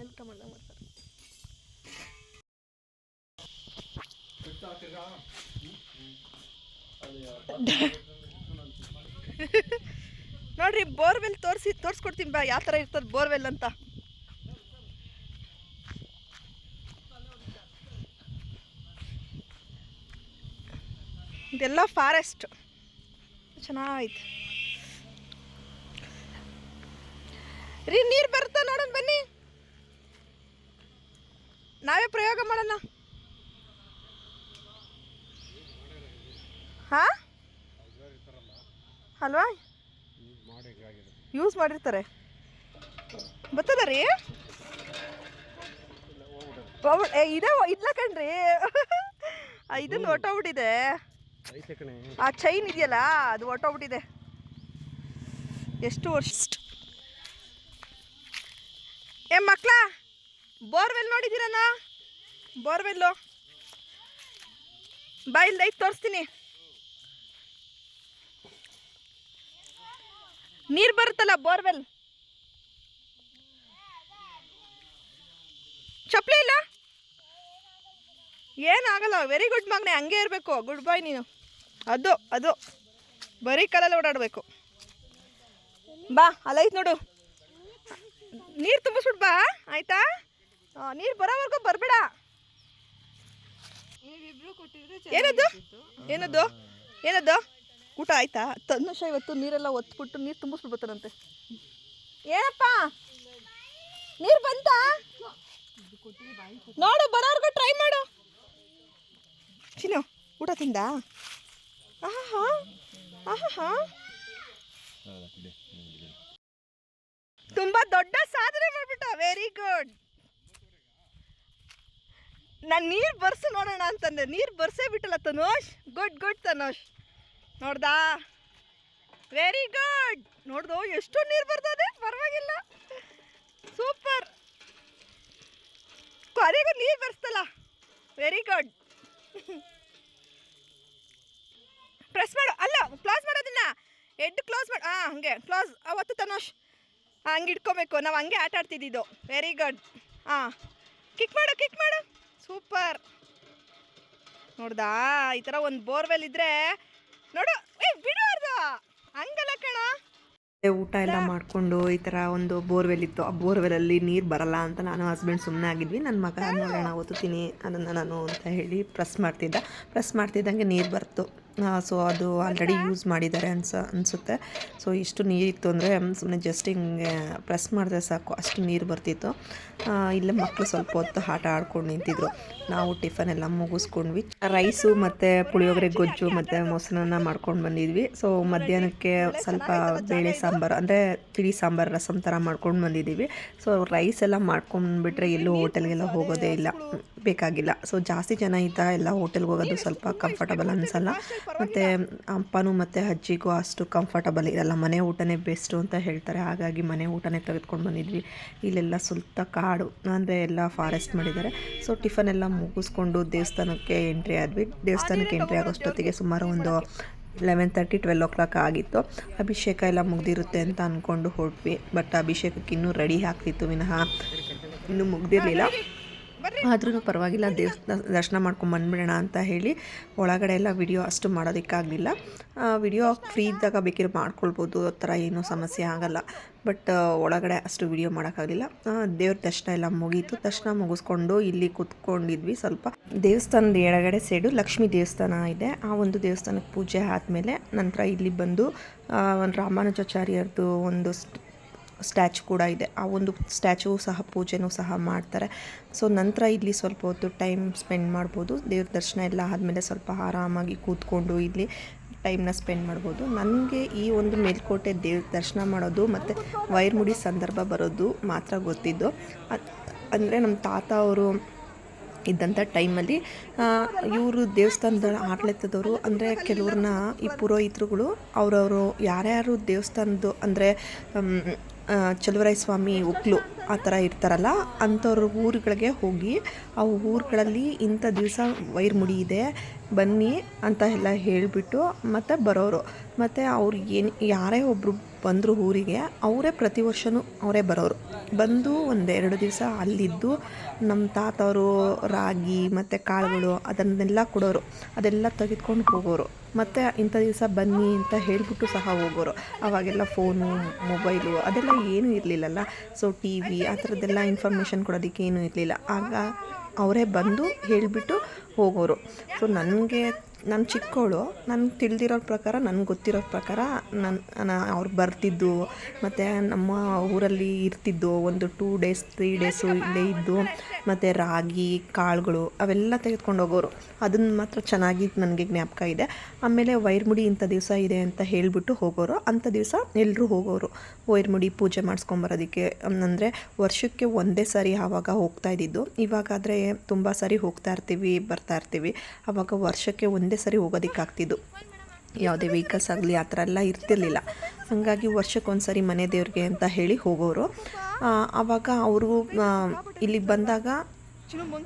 ಊಟ ಮಾಡ್ದಂಗೆ ಮಾಡ್ತಾರೆ. ನೋಡ್ರಿ ಬೋರ್ವೆಲ್ ತೋರಿಸ್ಕೊಡ್ತೀನಿ ಬಾ ಯಾವ ಥರ ಇರ್ತದೆ ಬೋರ್ವೆಲ್ ಅಂತ. ಇದೆಲ್ಲ ಫಾರೆಸ್ಟ್ ಚೆನ್ನಾಗೈತೆ ರೀ. ನೀರು ಬರುತ್ತಾ ನೋಡೋಣ ಬನ್ನಿ, ನಾವೇ ಪ್ರಯೋಗ ಮಾಡೋಣ. ಹಾ ಅಲ್ವಾ, ಯೂಸ್ ಮಾಡಿರ್ತಾರೆ. ಬರ್ತದ ರೀ ಇದೇ ಇಲ್ಲ ಕಣ್ರಿ. ಇದನ್ನು ಹೊಟ್ಟೋಗ್ಬಿಟ್ಟಿದೆ. ಆ ಚೈನ್ ಇದೆಯಲ್ಲ ಅದು ಹೊಟ್ಟೋಗ್ಬಿಟ್ಟಿದೆ. ಎಷ್ಟು ವರ್ಷ ಮಕ್ಳ ಬೋರ್ವೆಲ್ ನೋಡಿದ್ದೀರಣ್ಣ? ಬೋರ್ವೆಲ್ಲು ಬಾಯಿಲ್ದ ಐತೆ ತೋರಿಸ್ತೀನಿ. ನೀರು ಬರುತ್ತಲ್ಲ ಬೋರ್ವೆಲ್. ಚಪ್ಪಲಿ ಇಲ್ಲ ಏನಾಗಲ್ಲ. ವೆರಿ ಗುಡ್ ಮಗನೆ, ಹಂಗೆ ಇರಬೇಕು. ಗುಡ್ ಬಾಯ್ ನೀನು. ಅದು ಬರೀ ಕಾಲಲ್ಲಿ ಓಡಾಡಬೇಕು. ಬಾ ಅಲ್ಲೈತೆ ನೋಡು, ನೀರು ತುಂಬಿಸ್ಬಿಟ್ಟು ಬಾ ಆಯ್ತಾ. ನೀರು ಬರೋವರೆಗೂ ಬರಬೇಡ. ಏನದು ಊಟ ಆಯ್ತಾ? ತನುಷ ಇವತ್ತು ನೀರೆಲ್ಲ ಒತ್ಬಿಟ್ಟು ನೀರು ತುಂಬಿಸ್ಬಿಟ್ಟು ಬರ್ತಾನಂತೆ. ಏನಪ್ಪ ನೀರು ಬಂತಾ ನೋಡು, ಬರೋವರೆಗೂ ಟ್ರೈ ಮಾಡು. ಚಿನ್ನು ಊಟ ತಿಂದ? ತುಂಬಾ ದೊಡ್ಡ ಸಾಧನೆ ಮಾಡ್ಬಿಟ್ಟ. Very good. ನಾನು ನೀರು ಬರ್ಸು ನೋಡೋಣ ಅಂತಂದೆ, ನೀರು ಬರ್ಸೇ ಬಿಟ್ಟಲ್ಲ ತನುಷ್. ಗುಡ್ ತನುಷ್. ನೋಡ್ದಾ? Very good. ನೋಡ್ದು ಎಷ್ಟು ನೀರು ಬರ್ತದೆ. ಪರವಾಗಿಲ್ಲ, ಸೂಪರ್. ಕೊನೆಗೂ ನೀರು ಬರ್ಸ್ತಲ್ಲ. Very good. ಪ್ರೆಸ್ ಮಾಡು. ಅಲ್ಲ ಕ್ಲೋಸ್ ಮಾಡೋದನ್ನ ಹೆಡ್ ಕ್ಲೋಸ್ ಮಾಡು. ಹಂಗೆ ಕ್ಲೋಸ್. ಅವತ್ತು ತನುಷ್ ಹಂಗೆ ಇಟ್ಕೋಬೇಕು. ನಾವು ಹಂಗೆ ಆಟ ಆಡ್ತಿದ್ದಿದ್ದು. Very good. ಕಿಕ್ ಮಾಡು. ಸೂಪರ್. ನೋಡ್ದಾ? ಈ ಥರ ಒಂದು ಬೋರ್ವೆಲ್ ಇದ್ರೆ ನೋಡು. ಬಿಡೋರ್ದು ಹಂಗಲ್ಲ ಕಣ. ಊಟ ಎಲ್ಲ ಮಾಡಿಕೊಂಡು ಈ ಥರ ಒಂದು ಬೋರ್ವೆಲ್ ಇತ್ತು. ಆ ಬೋರ್ವೆಲಲ್ಲಿ ನೀರು ಬರಲ್ಲ ಅಂತ ನಾನು ಹಸ್ಬೆಂಡ್ ಸುಮ್ಮನೆ ಆಗಿದ್ವಿ. ನನ್ನ ಮಗ ನೋಡೋಣ ಒತ್ತುತ್ತೀನಿ ಅದನ್ನು ನಾನು ಅಂತ ಹೇಳಿ ಪ್ರೆಸ್ ಮಾಡ್ತಿದ್ದಂಗೆ ನೀರು ಬರ್ತು. ಸೊ ಅದು ಆಲ್ರೆಡಿ ಯೂಸ್ ಮಾಡಿದ್ದಾರೆ ಅನಿಸುತ್ತೆ. ಸೊ ಇಷ್ಟು ನೀರಿತ್ತು ಅಂದರೆ ಸುಮ್ಮನೆ ಜಸ್ಟ್ ಹಿಂಗೆ ಪ್ರೆಸ್ ಮಾಡಿದ್ರೆ ಸಾಕು, ಅಷ್ಟು ನೀರು ಬರ್ತಿತ್ತು. ಇಲ್ಲೇ ಮಕ್ಕಳು ಸ್ವಲ್ಪ ಹೊತ್ತು ಆಟ ಆಡ್ಕೊಂಡು ನಿಂತಿದ್ರು. ನಾವು ಟಿಫನ್ ಎಲ್ಲ ಮುಗಿಸ್ಕೊಂಡ್ವಿ. ರೈಸು ಮತ್ತು ಪುಳಿಯೋಗರೆ ಗೊಜ್ಜು ಮತ್ತು ಮೊಸರನ್ನ ಮಾಡ್ಕೊಂಡು ಬಂದಿದ್ವಿ. ಸೊ ಮಧ್ಯಾಹ್ನಕ್ಕೆ ಸ್ವಲ್ಪ ಬೇಳೆ ಸಾಂಬಾರು ಅಂದರೆ ತಿಳಿ ಸಾಂಬಾರು ರಸಮ್ ಥರ ಮಾಡ್ಕೊಂಡು ಬಂದಿದ್ದೀವಿ. ಸೊ ರೈಸ್ ಎಲ್ಲ ಮಾಡ್ಕೊಂಡ್ಬಿಟ್ರೆ ಎಲ್ಲೂ ಹೋಟೆಲ್ಗೆಲ್ಲ ಹೋಗೋದೇ ಇಲ್ಲ, ಬೇಕಾಗಿಲ್ಲ. ಸೊ ಜಾಸ್ತಿ ಜನ ಇದ್ದ ಎಲ್ಲ ಹೋಟೆಲ್ಗೆ ಹೋಗೋದು ಸ್ವಲ್ಪ ಕಂಫರ್ಟಬಲ್ ಅನಿಸಲ್ಲ. ಮತ್ತು ಅಪ್ಪನೂ ಮತ್ತು ಅಜ್ಜಿಗೂ ಅಷ್ಟು ಕಂಫರ್ಟಬಲ್ ಇರಲ್ಲ. ಮನೆ ಊಟನೇ ಬೆಸ್ಟು ಅಂತ ಹೇಳ್ತಾರೆ. ಹಾಗಾಗಿ ಮನೆ ಊಟನೇ ತೆಗೆದುಕೊಂಡು ಬಂದಿದ್ವಿ. ಇಲ್ಲೆಲ್ಲ ಸುತ್ತ ಕಾಡು ಅಂದರೆ ಎಲ್ಲ ಫಾರೆಸ್ಟ್ ಮಾಡಿದ್ದಾರೆ. ಸೊ ಟಿಫನ್ ಎಲ್ಲ ಮುಗಿಸ್ಕೊಂಡು ದೇವಸ್ಥಾನಕ್ಕೆ ಎಂಟ್ರಿ ಆದ್ವಿ. ದೇವಸ್ಥಾನಕ್ಕೆ ಎಂಟ್ರಿ ಆಗೋಷ್ಟೊತ್ತಿಗೆ ಸುಮಾರು ಒಂದು 11:30 12 ಓ ಕ್ಲಾಕ್ ಆಗಿತ್ತು. ಅಭಿಷೇಕ ಎಲ್ಲ ಮುಗ್ದಿರುತ್ತೆ ಅಂತ ಅಂದ್ಕೊಂಡು ಹೊರಟ್ವಿ. ಬಟ್ ಅಭಿಷೇಕಕ್ಕೆ ಇನ್ನೂ ರೆಡಿ ಆಗ್ತಿತ್ತು ವಿನಃ ಇನ್ನೂ ಮುಗ್ದಿರಲಿಲ್ಲ. ಆದ್ರೂ ಪರವಾಗಿಲ್ಲ, ದರ್ಶನ ಮಾಡ್ಕೊಂಡು ಬಂದುಬಿಡೋಣ ಅಂತ ಹೇಳಿ ಒಳಗಡೆ ಎಲ್ಲ ವಿಡಿಯೋ ಅಷ್ಟು ಮಾಡೋದಕ್ಕಾಗಲಿಲ್ಲ. ವಿಡಿಯೋ ಫ್ರೀ ಇದ್ದಾಗ ಬೇಕಿರೋ ಮಾಡ್ಕೊಳ್ಬೋದು, ಆ ಥರ ಏನೂ ಸಮಸ್ಯೆ ಆಗಲ್ಲ. ಬಟ್ ಒಳಗಡೆ ಅಷ್ಟು ವಿಡಿಯೋ ಮಾಡೋಕ್ಕಾಗಲಿಲ್ಲ. ದೇವ್ರ ದರ್ಶನ ಎಲ್ಲ ಮುಗೀತು. ದರ್ಶನ ಮುಗಿಸ್ಕೊಂಡು ಇಲ್ಲಿ ಕೂತ್ಕೊಂಡಿದ್ವಿ. ಸ್ವಲ್ಪ ದೇವಸ್ಥಾನದ ಎಡಗಡೆ ಸೈಡು ಲಕ್ಷ್ಮೀ ದೇವಸ್ಥಾನ ಇದೆ. ಆ ಒಂದು ದೇವಸ್ಥಾನಕ್ಕೆ ಪೂಜೆ ಆದಮೇಲೆ ನಂತರ ಇಲ್ಲಿ ಬಂದು ರಾಮಾನುಜಾಚಾರ್ಯರದು ಒಂದು ಸ್ಟ್ಯಾಚು ಕೂಡ ಇದೆ. ಆ ಒಂದು ಸ್ಟ್ಯಾಚು ಸಹ ಪೂಜೆನೂ ಸಹ ಮಾಡ್ತಾರೆ. ಸೊ ನಂತರ ಇಲ್ಲಿ ಸ್ವಲ್ಪ ಹೊತ್ತು ಟೈಮ್ ಸ್ಪೆಂಡ್ ಮಾಡ್ಬೋದು. ದೇವ್ರ ದರ್ಶನ ಎಲ್ಲ ಆದಮೇಲೆ ಸ್ವಲ್ಪ ಆರಾಮಾಗಿ ಕೂತ್ಕೊಂಡು ಇಲ್ಲಿ ಟೈಮ್ನ ಸ್ಪೆಂಡ್ ಮಾಡ್ಬೋದು. ನನಗೆ ಈ ಒಂದು ಮೇಲ್ಕೋಟೆ ದೇವ್ರ ದರ್ಶನ ಮಾಡೋದು ಮತ್ತು ವೈರ್ಮುಡಿ ಸಂದರ್ಭ ಬರೋದು ಮಾತ್ರ ಗೊತ್ತಿದ್ದು. ಅಂದರೆ ನಮ್ಮ ತಾತ ಅವರು ಇದ್ದಂಥ ಟೈಮಲ್ಲಿ ಇವರು ದೇವಸ್ಥಾನದ ಆಡಳಿತದವರು, ಅಂದರೆ ಕೆಲವ್ರನ್ನ ಈ ಪುರೋಹಿತರುಗಳು ಅವರವರು ಯಾರ್ಯಾರು ದೇವಸ್ಥಾನದ್ದು ಅಂದರೆ ಚಲುವರಾಯ ಸ್ವಾಮಿ ಒಕ್ಲು ಆ ಥರ ಇರ್ತಾರಲ್ಲ, ಅಂಥವ್ರ ಊರುಗಳಿಗೆ ಹೋಗಿ ಆ ಊರುಗಳಲ್ಲಿ ಇಂಥ ದಿವಸ ವೈರ್ಮುಡಿ ಇದೆ ಬನ್ನಿ ಅಂತ ಎಲ್ಲ ಹೇಳಿಬಿಟ್ಟು ಮತ್ತು ಬರೋರು. ಮತ್ತು ಅವ್ರು ಯಾರೇ ಒಬ್ಬರು ಬಂದರು ಊರಿಗೆ, ಅವರೇ ಪ್ರತಿ ವರ್ಷವೂ ಅವರೇ ಬರೋರು. ಬಂದು 1-2 ದಿವಸ ಅಲ್ಲಿದ್ದು ನಮ್ಮ ತಾತವರು ರಾಗಿ ಮತ್ತು ಕಾಳುಗಳು ಅದನ್ನೆಲ್ಲ ಕೊಡೋರು. ಅದೆಲ್ಲ ತೆಗೆದುಕೊಂಡು ಹೋಗೋರು. ಮತ್ತು ಇಂಥ ದಿವಸ ಬನ್ನಿ ಅಂತ ಹೇಳಿಬಿಟ್ಟು ಸಹ ಹೋಗೋರು. ಆವಾಗೆಲ್ಲ ಫೋನು ಮೊಬೈಲು ಅದೆಲ್ಲ ಏನೂ ಇರಲಿಲ್ಲಲ್ಲ. ಸೊ ಟಿ ವಿ ಆ ಥರದ್ದೆಲ್ಲ ಇನ್ಫಾರ್ಮೇಷನ್ ಕೊಡೋದಕ್ಕೆ ಏನೂ ಇರಲಿಲ್ಲ. ಆಗ ಅವರೇ ಬಂದು ಹೇಳಿಬಿಟ್ಟು ಹೋಗೋರು. ಸೊ ನಾನು ಚಿಕ್ಕವಳು, ನನಗೆ ತಿಳಿದಿರೋ ಪ್ರಕಾರ, ನನಗೆ ಗೊತ್ತಿರೋ ಪ್ರಕಾರ ಅವ್ರು ಬರ್ತಿದ್ದು ಮತ್ತು ನಮ್ಮ ಊರಲ್ಲಿ ಇರ್ತಿದ್ದು ಒಂದು 2 ಡೇಸ್ 3 ಡೇಸು ಇಲ್ಲೇ ಇದ್ದು ಮತ್ತು ರಾಗಿ ಕಾಳುಗಳು ಅವೆಲ್ಲ ತೆಗೆದುಕೊಂಡು ಹೋಗೋರು. ಅದನ್ನು ಮಾತ್ರ ಚೆನ್ನಾಗಿ ನನಗೆ ಜ್ಞಾಪಕ ಇದೆ. ಆಮೇಲೆ ವೈರ್ಮುಡಿ ಇಂಥ ದಿವಸ ಇದೆ ಅಂತ ಹೇಳಿಬಿಟ್ಟು ಹೋಗೋರು. ಅಂಥ ದಿವಸ ಎಲ್ಲರೂ ಹೋಗೋರು ವೈರ್ಮುಡಿ ಪೂಜೆ ಮಾಡಿಸ್ಕೊಂಬರೋದಕ್ಕೆ. ಅಂದರೆ ವರ್ಷಕ್ಕೆ ಒಂದೇ ಸಾರಿ ಆವಾಗ ಹೋಗ್ತಾ ಇದ್ದಿದ್ದು. ಇವಾಗಾದರೆ ತುಂಬ ಸಾರಿ ಹೋಗ್ತಾ ಇರ್ತೀವಿ ಬರ್ತಾ ಇರ್ತೀವಿ. ಆವಾಗ ವರ್ಷಕ್ಕೆ ಒಂದೇ ಸರಿ ಹೋಗೋದಕ್ಕಾಗ್ತಿದ್ದು. ಯಾವುದೇ ವೆಹಿಕಲ್ಸ್ ಆಗಲಿ ಆ ಥರ ಎಲ್ಲ ಇರ್ತಿರ್ಲಿಲ್ಲ. ಹಾಗಾಗಿ ವರ್ಷಕ್ಕೊಂದು ಸರಿ ಮನೆ ದೇವ್ರಿಗೆ ಅಂತ ಹೇಳಿ ಹೋಗೋರು. ಆವಾಗ ಅವರು ಇಲ್ಲಿಗೆ ಬಂದಾಗ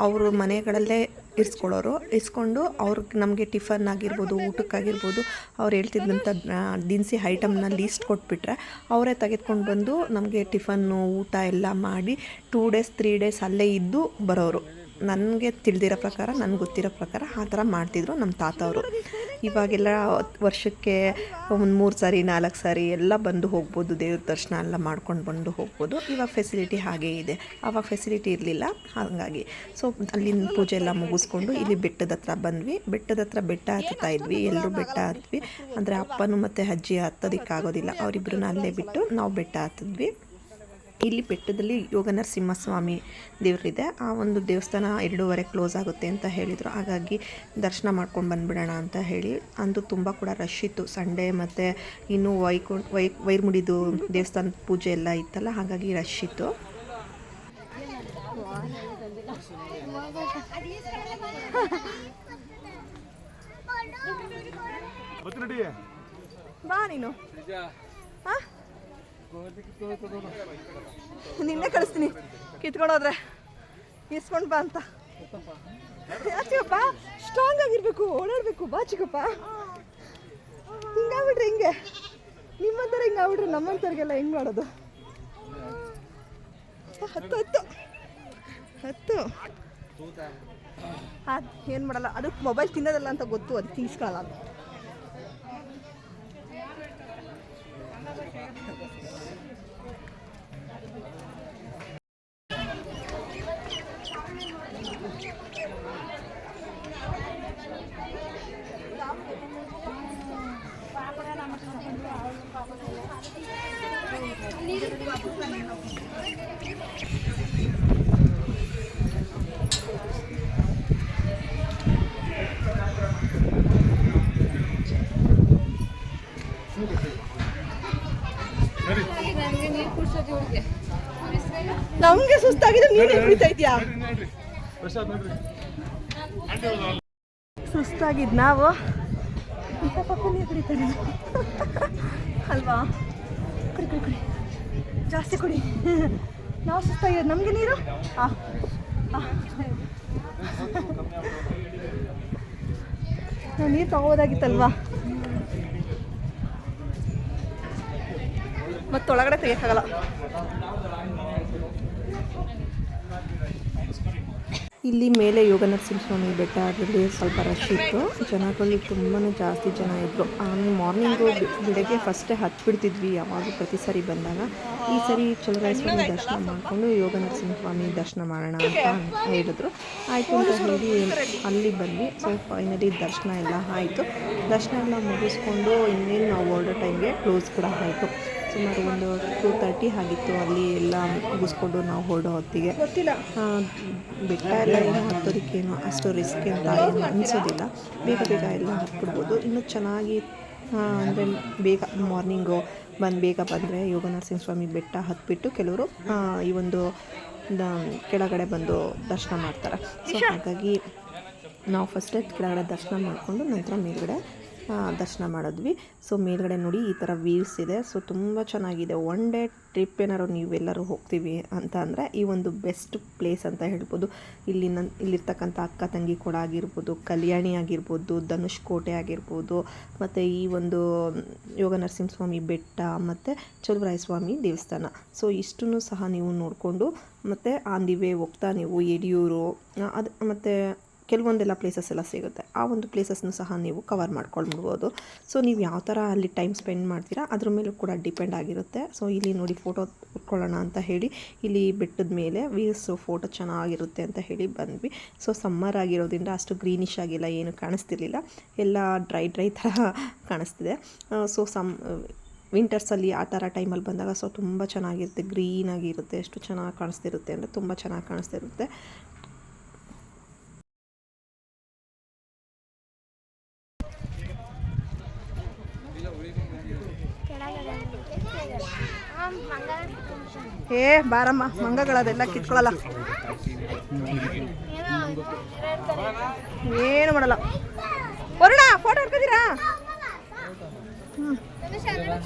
ಅವರು ಮನೆಗಳಲ್ಲೇ ಇರಿಸ್ಕೊಂಡು ಅವ್ರಿಗೆ ನಮಗೆ ಟಿಫನ್ ಆಗಿರ್ಬೋದು, ಊಟಕ್ಕಾಗಿರ್ಬೋದು, ಅವ್ರು ಹೇಳ್ತಿದ್ದಂಥ ದಿನಸಿ ಐಟಮ್ನ ಲೀಸ್ಟ್ ಕೊಟ್ಬಿಟ್ರೆ ಅವರೇ ತೆಗೆದುಕೊಂಡು ಬಂದು ನಮಗೆ ಟಿಫನ್ನು ಊಟ ಎಲ್ಲ ಮಾಡಿ 2 ಡೇಸ್ 3 ಡೇಸ್ ಅಲ್ಲೇ ಇದ್ದು ಬರೋರು. ನನಗೆ ತಿಳಿದಿರೋ ಪ್ರಕಾರ, ನನಗೆ ಗೊತ್ತಿರೋ ಪ್ರಕಾರ ಆ ಥರ ಮಾಡ್ತಿದ್ರು ನಮ್ಮ ತಾತ ಅವರು. ಇವಾಗೆಲ್ಲ ವರ್ಷಕ್ಕೆ 3 ಸಾರಿ 4 ಸಾರಿ ಎಲ್ಲ ಬಂದು ಹೋಗ್ಬೋದು. ದೇವ್ರ ದರ್ಶನ ಎಲ್ಲ ಮಾಡ್ಕೊಂಡು ಬಂದು ಹೋಗ್ಬೋದು. ಇವಾಗ ಫೆಸಿಲಿಟಿ ಹಾಗೇ ಇದೆ. ಆವಾಗ ಫೆಸಿಲಿಟಿ ಇರಲಿಲ್ಲ. ಹಾಗಾಗಿ ಸೊ ಅಲ್ಲಿನ ಪೂಜೆ ಎಲ್ಲ ಮುಗಿಸ್ಕೊಂಡು ಇಲ್ಲಿ ಬೆಟ್ಟದ ಹತ್ರ ಬಂದ್ವಿ. ಬೆಟ್ಟದ ಹತ್ರ ಬೆಟ್ಟ ಹತ್ತುತ್ತಾ ಇದ್ವಿ. ಎಲ್ಲರೂ ಬೆಟ್ಟ ಹತ್ವಿ. ಅಂದರೆ ಅಪ್ಪನೂ ಮತ್ತು ಅಜ್ಜಿ ಹತ್ತೋದಕ್ಕಾಗೋದಿಲ್ಲ. ಅವರಿಬ್ಬರನ್ನ ಅಲ್ಲೇ ಬಿಟ್ಟು ನಾವು ಬೆಟ್ಟ ಹತ್ತಿದ್ವಿ. ಇಲ್ಲಿ ಬೆಟ್ಟದಲ್ಲಿ ಯೋಗ ನರಸಿಂಹಸ್ವಾಮಿ ದೇವರಿದೆ. ಆ ಒಂದು ದೇವಸ್ಥಾನ 2:30 ಕ್ಲೋಸ್ ಆಗುತ್ತೆ ಅಂತ ಹೇಳಿದರು. ಹಾಗಾಗಿ ದರ್ಶನ ಮಾಡ್ಕೊಂಡು ಬಂದುಬಿಡೋಣ ಅಂತ ಹೇಳಿ. ಅಂದು ತುಂಬ ಕೂಡ ರಶ್ ಇತ್ತು. ಸಂಡೇ ಮತ್ತು ಇನ್ನೂ ವೈರ್ಮುಡಿದು ದೇವಸ್ಥಾನದ ಪೂಜೆ ಎಲ್ಲ ಇತ್ತಲ್ಲ, ಹಾಗಾಗಿ ರಶ್ ಇತ್ತು. ಬಾ ನೀನು. ನಿನ್ನೆ ಕಳಿಸ್ತೀನಿ ಕಿತ್ಕೊಂಡೋದ್ರೆ ಇಸ್ಕೊಂಡು ಬಾ ಅಂತ. ಚಿಕ್ಕಪ್ಪ ಸ್ಟ್ರಾಂಗ್ ಆಗಿರ್ಬೇಕು, ಓಡಾಡಬೇಕು. ಬಾ ಚಿಕ್ಕಪ್ಪ. ಹಿಂಗಾಗ್ಬಿಟ್ರೆ ಹಿಂಗೆ ನಿಮ್ಮಂಥರ ಹಿಂಗಾಗ್ಬಿಟ್ರೆ ನಮ್ಮಂಥವ್ರಿಗೆಲ್ಲ ಹೆಂಗೆ ಮಾಡೋದು? ಹತ್ತು ಏನು ಮಾಡಲ್ಲ. ಅದು ಮೊಬೈಲ್ ತಿನ್ನೋದಲ್ಲ ಅಂತ ಗೊತ್ತು, ಅದು ತೀಸ್ಕೊಳ್ಳಲ್ಲ ಅದು. ನಮ್ಗೆ ಸುಸ್ತಾಗಿದೆ, ನೀನೇ ಕುಡಿತಾ ಇದೀಯಾ? ಸುಸ್ತಾಗಿದ್ದು ನಾವು ಇಂಥ ಪಕ್ಕ ನೀರು ಕುಡಿತಾರೆ ಅಲ್ವಾ? ಕುಡಿ ಜಾಸ್ತಿ ಕುಡಿ. ನಾವು ಸುಸ್ತಾಗಿರೋದು, ನಮಗೆ ನೀರು ನಾವು ನೀರು ತಗೋಬೋದಾಗಿತ್ತಲ್ವಾ? ಮತ್ತು ಒಳಗಡೆ ತೆಗಿಯೋಕ್ಕಾಗಲ್ಲ. ಇಲ್ಲಿ ಮೇಲೆ ಯೋಗ ನರಸಿಂಹಸ್ವಾಮಿ ಬೆಟ್ಟ ಅದರಲ್ಲಿ ಸ್ವಲ್ಪ ರಶ್ ಇತ್ತು, ಜನಗಳು ತುಂಬಾ ಜಾಸ್ತಿ ಜನ ಇದ್ದರು. ಮಾರ್ನಿಂಗು ಬೆಳಗ್ಗೆ ಫಸ್ಟೇ ಹತ್ಬಿಡ್ತಿದ್ವಿ ಯಾವಾಗ ಪ್ರತಿ ಸರಿ ಬಂದಾಗ. ಈ ಸರಿ ಚಲುವರಾಯ ಸ್ವಾಮಿ ದರ್ಶನ ಮಾಡಿಕೊಂಡು ಯೋಗ ನರಸಿಂಹಸ್ವಾಮಿ ದರ್ಶನ ಮಾಡೋಣ ಅಂತ ಹೇಳಿದ್ರು. ಆಯಿತು ಅಂತ ಹೇಳಿ ಅಲ್ಲಿ ಬಂದ್ವಿ. ಸೊ ಫೈನಲಿ ದರ್ಶನ ಎಲ್ಲ ಆಯಿತು. ದರ್ಶನ ಎಲ್ಲ ಮುಗಿಸ್ಕೊಂಡು ಇನ್ನೇನು ನಾವು ಹೊರಡೋ ಟೈಮ್ಗೆ ಕ್ಲೋಸ್ ಕೂಡ ಆಯಿತು. ಸುಮಾರು ಒಂದು 2:30 ಆಗಿತ್ತು. ಅಲ್ಲಿ ಎಲ್ಲ ಮುಗಿಸ್ಕೊಂಡು ನಾವು ಹೊರಡೋ ಹೊತ್ತಿಗೆ ಬೆಟ್ಟ ಎಲ್ಲ ಏನು ಹತ್ತೋದಕ್ಕೇನು ಅಷ್ಟು ರಿಸ್ಕ್ ಅಂತ ಏನು ಅನಿಸೋದಿಲ್ಲ. ಬೇಗ ಬೇಗ ಎಲ್ಲ ಹತ್ಬಿಡ್ಬೋದು. ಇನ್ನೂ ಚೆನ್ನಾಗಿ ಅಂದರೆ ಬೇಗ ಮಾರ್ನಿಂಗು ಬೇಗ ಬಂದರೆ ಯೋಗ ನರಸಿಂಹಸ್ವಾಮಿ ಬೆಟ್ಟ ಹತ್ಬಿಟ್ಟು ಕೆಲವರು ಈ ಒಂದು ಕೆಳಗಡೆ ಬಂದು ದರ್ಶನ ಮಾಡ್ತಾರೆ. ಸೊ ಹಾಗಾಗಿ ನಾವು ಫಸ್ಟೇ ಕೆಳಗಡೆ ದರ್ಶನ ಮಾಡಿಕೊಂಡು ನಂತರ ಮೇಲ್ಗಡೆ ದರ್ಶನ ಮಾಡಿದ್ವಿ. ಸೊ ಮೇಲ್ಗಡೆ ನೋಡಿ ಈ ಥರ ವ್ಯೂಸ್ ಇದೆ. ಸೊ ತುಂಬ ಚೆನ್ನಾಗಿದೆ. ಒನ್ ಡೇ ಟ್ರಿಪ್ ಏನಾದ್ರು ನೀವೆಲ್ಲರೂ ಹೋಗ್ತೀವಿ ಅಂತ ಅಂದರೆ ಈ ಒಂದು ಬೆಸ್ಟ್ ಪ್ಲೇಸ್ ಅಂತ ಹೇಳ್ಬೋದು. ಇಲ್ಲಿರ್ತಕ್ಕಂಥ ಅಕ್ಕ ತಂಗಿ ಕೂಡ ಆಗಿರ್ಬೋದು, ಕಲ್ಯಾಣಿ ಆಗಿರ್ಬೋದು, ಧನುಷ್ಕೋಟೆ ಆಗಿರ್ಬೋದು, ಮತ್ತು ಈ ಒಂದು ಯೋಗ ನರಸಿಂಹಸ್ವಾಮಿ ಬೆಟ್ಟ ಮತ್ತು ಚಲುವರಾಯ ಸ್ವಾಮಿ ದೇವಸ್ಥಾನ. ಸೊ ಇಷ್ಟನ್ನು ಸಹ ನೀವು ನೋಡಿಕೊಂಡು ಮತ್ತು ಆನ್ ದಿ ವೇ ಹೋಗ್ತಾ ನೀವು ಯಡಿಯೂರು ಅದು ಮತ್ತು ಕೆಲವೊಂದೆಲ್ಲ ಪ್ಲೇಸಸ್ ಎಲ್ಲ ಸಿಗುತ್ತೆ. ಆ ಒಂದು ಪ್ಲೇಸಸ್ನು ಸಹ ನೀವು ಕವರ್ ಮಾಡ್ಕೊಂಡ್ಬಿಡ್ಬೋದು. ಸೊ ನೀವು ಯಾವ ಥರ ಅಲ್ಲಿ ಟೈಮ್ ಸ್ಪೆಂಡ್ ಮಾಡ್ತೀರಾ ಅದ್ರ ಮೇಲೂ ಕೂಡ ಡಿಪೆಂಡ್ ಆಗಿರುತ್ತೆ. ಸೊ ಇಲ್ಲಿ ನೋಡಿ ಫೋಟೋ ಉಟ್ಕೊಳ್ಳೋಣ ಅಂತ ಹೇಳಿ ಇಲ್ಲಿ ಬೆಟ್ಟದ ಮೇಲೆ ವ್ಯೂಸ್ ಫೋಟೋ ಚೆನ್ನಾಗಿರುತ್ತೆ ಅಂತ ಹೇಳಿ ಬಂದ್ವಿ. ಸೊ ಸಮ್ಮರ್ ಆಗಿರೋದ್ರಿಂದ ಅಷ್ಟು ಗ್ರೀನಿಶ್ ಆಗಿಲ್ಲ, ಏನು ಕಾಣಿಸ್ತಿರ್ಲಿಲ್ಲ, ಎಲ್ಲ ಡ್ರೈ ಥರ ಕಾಣಿಸ್ತಿದೆ. ಸೊ ವಿಂಟರ್ಸಲ್ಲಿ ಆ ಥರ ಟೈಮಲ್ಲಿ ಬಂದಾಗ ಸೊ ತುಂಬ ಚೆನ್ನಾಗಿರುತ್ತೆ, ಗ್ರೀನಾಗಿರುತ್ತೆ. ಎಷ್ಟು ಚೆನ್ನಾಗಿ ಕಾಣಿಸ್ತಿರುತ್ತೆ ಅಂದರೆ ತುಂಬ ಚೆನ್ನಾಗಿ ಕಾಣಿಸ್ತಿರುತ್ತೆ. ಬಾರಮ್ಮ, ಮಂಗಗಳದೆಲ್ಲ ಕಿತ್ಕೊಳ್ಳಲ್ಲ, ಏನು ಮಾಡಲ್ಲ. ವರುಣ ಫೋಟೋ ಹೊಡ್ತಿದ್ದೀರಾ?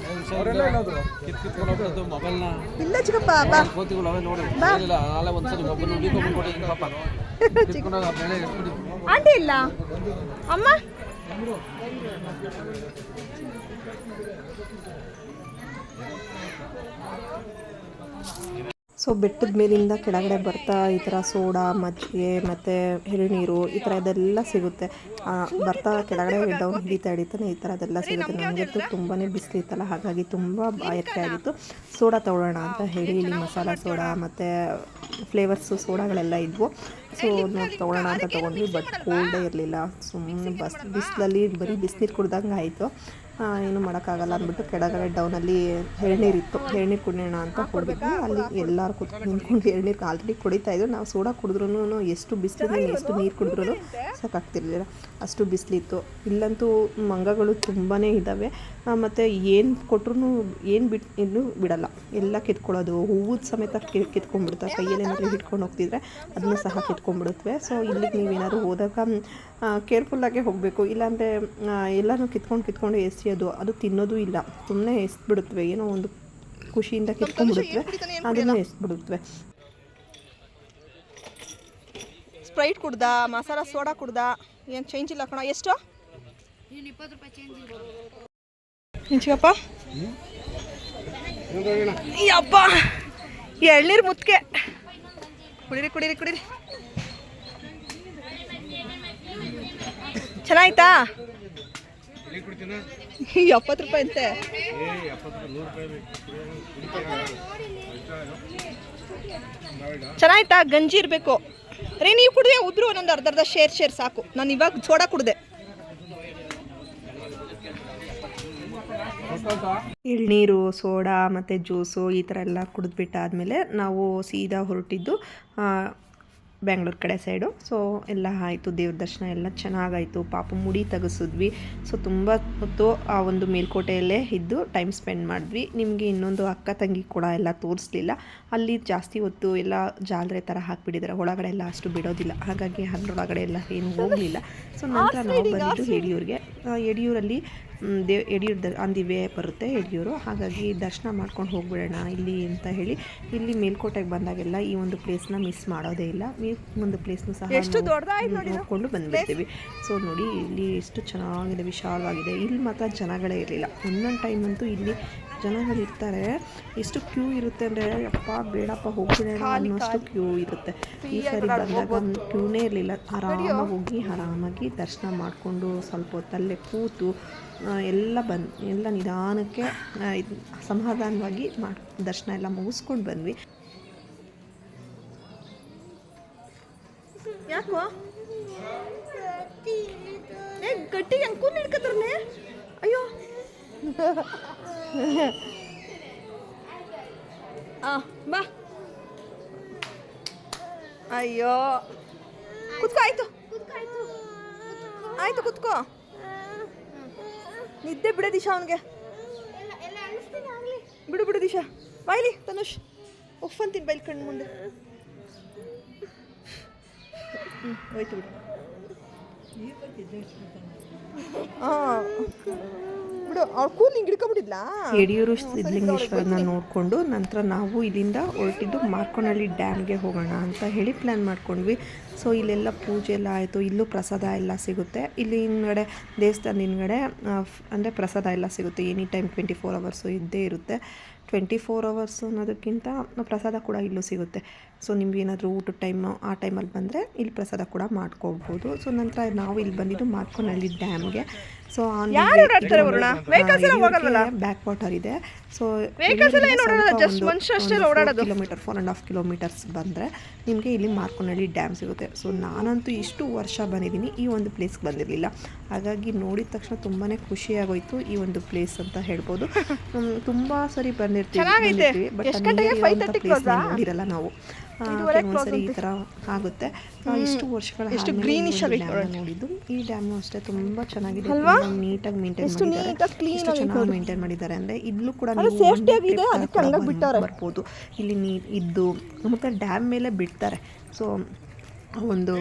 ಇಲ್ಲ ಚಿಕ್ಕಪ್ಪ ಬಾ. ಆಂಟಿ ಇಲ್ಲ ಅಮ್ಮ. ಸೊ ಬೆಟ್ಟದ ಮೇಲಿಂದ ಕೆಳಗಡೆ ಬರ್ತಾ ಈ ಥರ ಸೋಡಾ, ಮಜ್ಜಿಗೆ ಮತ್ತು ಎಳ್ನೀರು ಈ ಥರದ್ದೆಲ್ಲ ಸಿಗುತ್ತೆ. ಬರ್ತಾ ಕೆಳಗಡೆ ಡೌನ್ ಹಿಡಿತಾನೆ ಈ ಥರದ್ದೆಲ್ಲ ಸಿಗುತ್ತೆ. ನನಗಂತೂ ತುಂಬಾ ಬಿಸಿಲಿತ್ತಲ್ಲ, ಹಾಗಾಗಿ ತುಂಬ ಬಾಯಾರಿಕೆ ಆಗಿತ್ತು. ಸೋಡಾ ತೊಗೊಳ್ಳೋಣ ಅಂತ ಹೇಳಿ ಇಲ್ಲಿ ಮಸಾಲ ಸೋಡಾ ಮತ್ತು ಫ್ಲೇವರ್ಸು ಸೋಡಾಗಳೆಲ್ಲ ಇದ್ವು. ಸೊ ನೋಡಿ ತೊಗೊಳ್ಳೋಣ ಅಂತ ತೊಗೊಂಡ್ವಿ. ಬಟ್ ಕೋಲ್ಡೇ ಇರಲಿಲ್ಲ. ಸುಮ್ಮನೆ ಬಿಸಿಲಲ್ಲಿ ಬರೀ ಬಿಸಿನೀರು ಕುಡ್ದಂಗೆ ಆಯಿತು. ಏನು ಮಾಡೋಕ್ಕಾಗಲ್ಲ ಅಂದ್ಬಿಟ್ಟು ಕೆಳಗಡೆ ಡೌನಲ್ಲಿ ಎಳ್ನೀರಿತ್ತು, ಎಳ್ನೀರು ಕುಡಿಯೋಣ ಅಂತ ಹೋಗಿದ್ವಿ. ಅಲ್ಲಿ ಎಲ್ಲರೂ ನಿಂತ್ಕೊಂಡು ಎಳ್ನೀರು ಆಲ್ರೆಡಿ ಕುಡಿತಾಯಿದ್ರು. ನಾವು ಸೋಡಾ ಕುಡಿದ್ರೂ ಎಷ್ಟು ಬಿಸಿಲಿದೆ, ಎಷ್ಟು ನೀರು ಕುಡಿದ್ರೂ ಸಾಕಾಗ್ತಿರ್ಲಿಲ್ಲ, ಅಷ್ಟು ಬಿಸಿಲಿತ್ತು. ಇಲ್ಲಂತೂ ಮಂಗಗಳು ತುಂಬಾ ಇದ್ದಾವೆ. ಮತ್ತು ಏನು ಕೊಟ್ಟರು ಏನು ಬಿಡಲ್ಲ, ಎಲ್ಲ ಕಿತ್ಕೊಳ್ಳೋದು, ಹೂವು ಸಮೇತ ಕಿತ್ಕೊಂಡ್ಬಿಡ್ತಾರೆ. ಕೈಯಲ್ಲಿ ಏನಾದರೂ ಹಿಡ್ಕೊಂಡು ಹೋಗ್ತಿದ್ರೆ ಅದನ್ನು ಸಹ ಕಿತ್ಕೊಂಡ್ಬಿಡುತ್ತವೆ. ಸೊ ಇಲ್ಲಿಗೆ ನೀವೇನಾದ್ರು ಹೋದಾಗ ಕೇರ್ಫುಲ್ಲಾಗೆ ಹೋಗಬೇಕು. ಇಲ್ಲಾಂದರೆ ಎಲ್ಲನೂ ಕಿತ್ಕೊಂಡು ಎಸೆಯೋದು, ಅದು ತಿನ್ನೋದು ಇಲ್ಲ, ಸುಮ್ಮನೆ ಎಸ್ಬಿಡುತ್ತವೆ. ಏನೋ ಒಂದು ಖುಷಿಯಿಂದ ಕಿತ್ಕೊಂಡ್ಬಿಡುತ್ತವೆ, ಅದನ್ನು ಎಸ್ಬಿಡುತ್ತವೆ. ಸ್ಪ್ರೈಟ್ ಕುಡ್ದ, ಮಸಾಲ ಸೋಡಾ ಕುಡ್ದ, ಏನು ಚೇಂಜ್ ಇಲ್ಲ ಕಣ. ಎಷ್ಟು? 20 ರೂಪಾಯಿ ಚೇಂಜ್ ಇದೆ. ಚಿಕ್ಕಪ್ಪ ಯಪ್ಪ, ಎಳ್ನೀರು ಮುತ್ಕೆ ಕುಡೀರಿ ಕುಡೀರಿ ಕುಡೀರಿ. ಚೆನ್ನಾಯ್ತಾ? 70 ರೂಪಾಯಿ ಅಂತೆ. ಚೆನ್ನಾಯ್ತಾ? ಗಂಜಿ ಇರಬೇಕು ರೀ. ನೀವು ಕುಡಿದೆ ಉದ್ರು ಒಂದೊಂದು ಅರ್ಧ ಶೇರ್ ಸಾಕು. ನಾನು ಇವಾಗ ಸೋಡಾ ಕುಡಿದೆ. ಎಳ್ನೀರು, ಸೋಡಾ ಮತ್ತು ಜ್ಯೂಸು ಈ ಥರ ಎಲ್ಲ ಕುಡಿದ್ಬಿಟ್ಟಾದಮೇಲೆ ನಾವು ಸೀದಾ ಹೊರಟಿದ್ದು ಬ್ಯಾಂಗ್ಳೂರು ಕಡೆ ಸೈಡು. ಸೊ ಎಲ್ಲ ಆಯಿತು, ದೇವ್ರ ದರ್ಶನ ಎಲ್ಲ ಚೆನ್ನಾಗಾಯಿತು. ಪಾಪ ಮುಡಿ ತೆಗೆಸಿದ್ವಿ. ಸೊ ತುಂಬ ಹೊತ್ತು ಆ ಒಂದು ಮೇಲ್ಕೋಟೆಯಲ್ಲೇ ಇದ್ದು ಟೈಮ್ ಸ್ಪೆಂಡ್ ಮಾಡಿದ್ವಿ. ನಿಮಗೆ ಇನ್ನೊಂದು ಅಕ್ಕ ತಂಗಿ ಕೂಡ ಎಲ್ಲ ತೋರಿಸ್ಲಿಲ್ಲ. ಅಲ್ಲಿ ಜಾಸ್ತಿ ಹೊತ್ತು ಎಲ್ಲ ಜಾಲರೆ ಥರ ಹಾಕಿಬಿಟ್ಟಿದ್ದಾರೆ, ಒಳಗಡೆ ಎಲ್ಲ ಅಷ್ಟು ಬಿಡೋದಿಲ್ಲ, ಹಾಗಾಗಿ ಅದರೊಳಗಡೆ ಎಲ್ಲ ಏನು ಹೋಗಲಿಲ್ಲ. ಸೊ ನಂತರ ನಾವು ಬಂದಿದ್ದು ಯಡಿಯೂರಿಗೆ. ಯಡಿಯೂರಲ್ಲಿ ಯಡಿಯೂರು ಆನ್ ದಿ ವೇ ಬರುತ್ತೆ ಯಡಿಯೂರು. ಹಾಗಾಗಿ ದರ್ಶನ ಮಾಡ್ಕೊಂಡು ಹೋಗ್ಬಿಡೋಣ ಇಲ್ಲಿ ಅಂತ ಹೇಳಿ ಇಲ್ಲಿ ಮೇಲ್ಕೋಟೆಗೆ ಬಂದಾಗೆಲ್ಲ ಈ ಒಂದು ಪ್ಲೇಸ್ನ ಮಿಸ್ ಮಾಡೋದೇ ಇಲ್ಲ. ಈ ಒಂದು ಪ್ಲೇಸ್ನು ಸಹ ನೋಡಿಕೊಂಡು ಬಂದುಬಿಡ್ತೀವಿ. ಸೊ ನೋಡಿ ಇಲ್ಲಿ ಎಷ್ಟು ಚೆನ್ನಾಗಿದೆ, ವಿಶಾಲವಾಗಿದೆ. ಇಲ್ಲಿ ಮಾತ್ರ ಜನಗಳೇ ಇರಲಿಲ್ಲ. ಒಂದೊಂದು ಟೈಮ್ ಅಂತೂ ಇಲ್ಲಿ ಜನಗಳು ಇರ್ತಾರೆ, ಎಷ್ಟು ಕ್ಯೂ ಇರುತ್ತೆ ಅಂದರೆ ಅಪ್ಪ ಬೇಡಪ್ಪ ಹೋಗ್ಬಿಡೋಣ ಅನ್ನೋಷ್ಟು ಕ್ಯೂ ಇರುತ್ತೆ. ಈ ಸರಿ ಬಂದಾಗ ಕ್ಯೂನೇ ಇರಲಿಲ್ಲ. ಆರಾಮಾಗಿ ಹೋಗಿ ದರ್ಶನ ಮಾಡಿಕೊಂಡು ಸ್ವಲ್ಪ ಹೊತ್ತಲ್ಲೇ ಕೂತು ಎಲ್ಲ ನಿಧಾನಕ್ಕೆ ಸಮಾಧಾನವಾಗಿ ದರ್ಶನ ಎಲ್ಲ ಮುಗಿಸ್ಕೊಂಡು ಬಂದ್ವಿ. ಯಾಕೋ ಗಟ್ಟಿಗೆ ಹಂಗೆ ಕೂಲ್ ಹಿಡ್ಕತ್ರನೆ. ಅಯ್ಯೋ ಬಾ. ಅಯ್ಯೋ ಕುತ್ಕೋ. ಆಯ್ತು ಕುತ್ಕೋ. ನಿದ್ದೆ ಬಿಡ ದಿಶಾ ಅವನಿಗೆ. ಬಿಡು ದಿಶಾ. ಬಾಯ್ಲಿ ತನುಷ್ ಉಫ್ ಅಂತೀನಿ ಬೈಲ್ ಕಣ್ಣು ಮುಂದೆ. ಹೋಯ್ತು ಬಿಡು. ಬಿಡು ಅವ್ಳು ಕೂಲ್ ಹಿಂಗೆ ಹಿಡ್ಕೊಂಬಿಟ್ಟಿದ್ಲಾ. ಯಡಿಯೂರು ಸಿದ್ಧಲಿಂಗೇಶ್ವರನ ನೋಡಿಕೊಂಡು ನಂತರ ನಾವು ಇಲ್ಲಿಂದ ಹೊರಟಿದ್ದು ಮಾರ್ಕೋನಹಳ್ಳಿ ಡ್ಯಾಮ್ಗೆ ಹೋಗೋಣ ಅಂತ ಹೇಳಿ ಪ್ಲ್ಯಾನ್ ಮಾಡ್ಕೊಂಡ್ವಿ. ಸೊ ಇಲ್ಲೆಲ್ಲ ಪೂಜೆ ಎಲ್ಲ ಆಯಿತು. ಇಲ್ಲೂ ಪ್ರಸಾದ ಎಲ್ಲ ಸಿಗುತ್ತೆ. ಇಲ್ಲಿ ಹಿಂದ್ಗಡೆ ದೇವಸ್ಥಾನದ ಹಿಂದ್ಗಡೆ ಅಂದರೆ ಪ್ರಸಾದ ಎಲ್ಲ ಸಿಗುತ್ತೆ. ಎನಿ ಟೈಮ್ 24 ಅವರ್ಸು ಇದ್ದೇ ಇರುತ್ತೆ. 24 ಅವರ್ಸು ಅನ್ನೋದಕ್ಕಿಂತ ಪ್ರಸಾದ ಕೂಡ ಇಲ್ಲೂ ಸಿಗುತ್ತೆ. ಸೊ ನಿಮ್ಗೆ ಏನಾದರೂ ಊಟದ ಟೈಮು ಆ ಟೈಮಲ್ಲಿ ಬಂದರೆ ಇಲ್ಲಿ ಪ್ರಸಾದ ಕೂಡ ಮಾಡ್ಕೊಳ್ಬೋದು. ಸೊ ನಂತರ ನಾವು ಇಲ್ಲಿ ಬಂದಿದ್ದು ಮಾರ್ಕೋನಹಳ್ಳಿ ಡ್ಯಾಮ್ಗೆ. ಸೊ ಬ್ಯಾಕ್ ವಾಟರ್ ಇದೆ. ಸೊ ಕಿಲೋಮೀಟರ್ 4.5 ಕಿಲೋಮೀಟರ್ಸ್ ಬಂದರೆ ನಿಮಗೆ ಇಲ್ಲಿ ಮಾರ್ಕೋನಹಳ್ಳಿ ಡ್ಯಾಮ್ ಸಿಗುತ್ತೆ. ಸೊ ನಾನಂತೂ ಇಷ್ಟು ವರ್ಷ ಬಂದಿದ್ದೀನಿ, ಈ ಒಂದು ಪ್ಲೇಸ್ಗೆ ಬಂದಿರಲಿಲ್ಲ. ಹಾಗಾಗಿ ನೋಡಿದ ತಕ್ಷಣ ತುಂಬಾ ಖುಷಿಯಾಗೋಯ್ತು ಈ ಒಂದು ಪ್ಲೇಸ್ ಅಂತ ಹೇಳ್ಬೋದು. ತುಂಬ ಸರಿ ಬಂದಿರ್ತೀವಿ, ಬಟ್ ನೋಡಿರಲ್ಲ ನಾವು. ಒಂದ್ಸರಿ ಈ ಥರ ಆಗುತ್ತೆ. ಇಷ್ಟು ವರ್ಷಗಳ ನೋಡಿದ್ದು. ಈ ಡ್ಯಾಮ್ನು ಅಷ್ಟೇ ತುಂಬ ಚೆನ್ನಾಗಿದೆ, ನೀಟಾಗಿ ಮೇಂಟೈನ್ ಮಾಡಿದ್ದಾರೆ. ಅಂದರೆ ಇಲ್ಲೂ ಕೂಡ ಬರ್ಬೋದು. ಇಲ್ಲಿ ನೀರು ಇದ್ದು ಮತ್ತು ಡ್ಯಾಮ್ ಮೇಲೆ ಬಿಡ್ತಾರೆ. ಸೊ ಒಂದು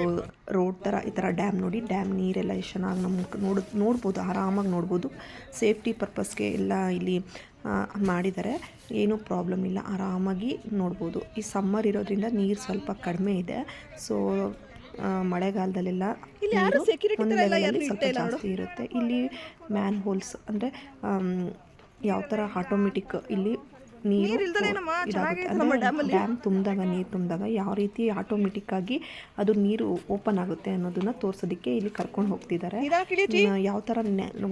ರೋಡ್ ಥರ ಈ ಥರ ಡ್ಯಾಮ್ ನೋಡಿ, ಡ್ಯಾಮ್ ನೀರೆಲ್ಲ ಎಷ್ಟು ಚೆನ್ನಾಗಿ ನಮ್ಗೆ ನೋಡ್ಬೋದು, ಆರಾಮಾಗಿ ನೋಡ್ಬೋದು. ಸೇಫ್ಟಿ ಪರ್ಪಸ್ಗೆ ಎಲ್ಲ ಇಲ್ಲಿ ಮಾಡಿದ್ದಾರೆ. ಏನೂ ಪ್ರಾಬ್ಲಮ್ ಇಲ್ಲ, ಆರಾಮಾಗಿ ನೋಡ್ಬೋದು. ಈ ಸಮ್ಮರ್ ಇರೋದ್ರಿಂದ ನೀರು ಸ್ವಲ್ಪ ಕಡಿಮೆ ಇದೆ. ಸೊ ಮಳೆಗಾಲದಲ್ಲೆಲ್ಲ ಒಂದು ಲೆವೆಲಲ್ಲಿ ಸ್ವಲ್ಪ ಜಾಸ್ತಿ ಇರುತ್ತೆ. ಇಲ್ಲಿ ಮ್ಯಾನ್ ಹೋಲ್ಸ್ ಅಂದರೆ ಯಾವ ಥರ ಆಟೋಮೆಟಿಕ್ ಇಲ್ಲಿ ನೀರು ಡ್ಯಾಮ್ ತುಂಬಿದಾಗ ಯಾವ ರೀತಿ ಆಟೋಮೆಟಿಕ್ಕಾಗಿ ಅದು ನೀರು ಓಪನ್ ಆಗುತ್ತೆ ಅನ್ನೋದನ್ನು ತೋರಿಸೋದಕ್ಕೆ ಇಲ್ಲಿ ಕರ್ಕೊಂಡು ಹೋಗ್ತಿದ್ದಾರೆ. ಯಾವ ಥರ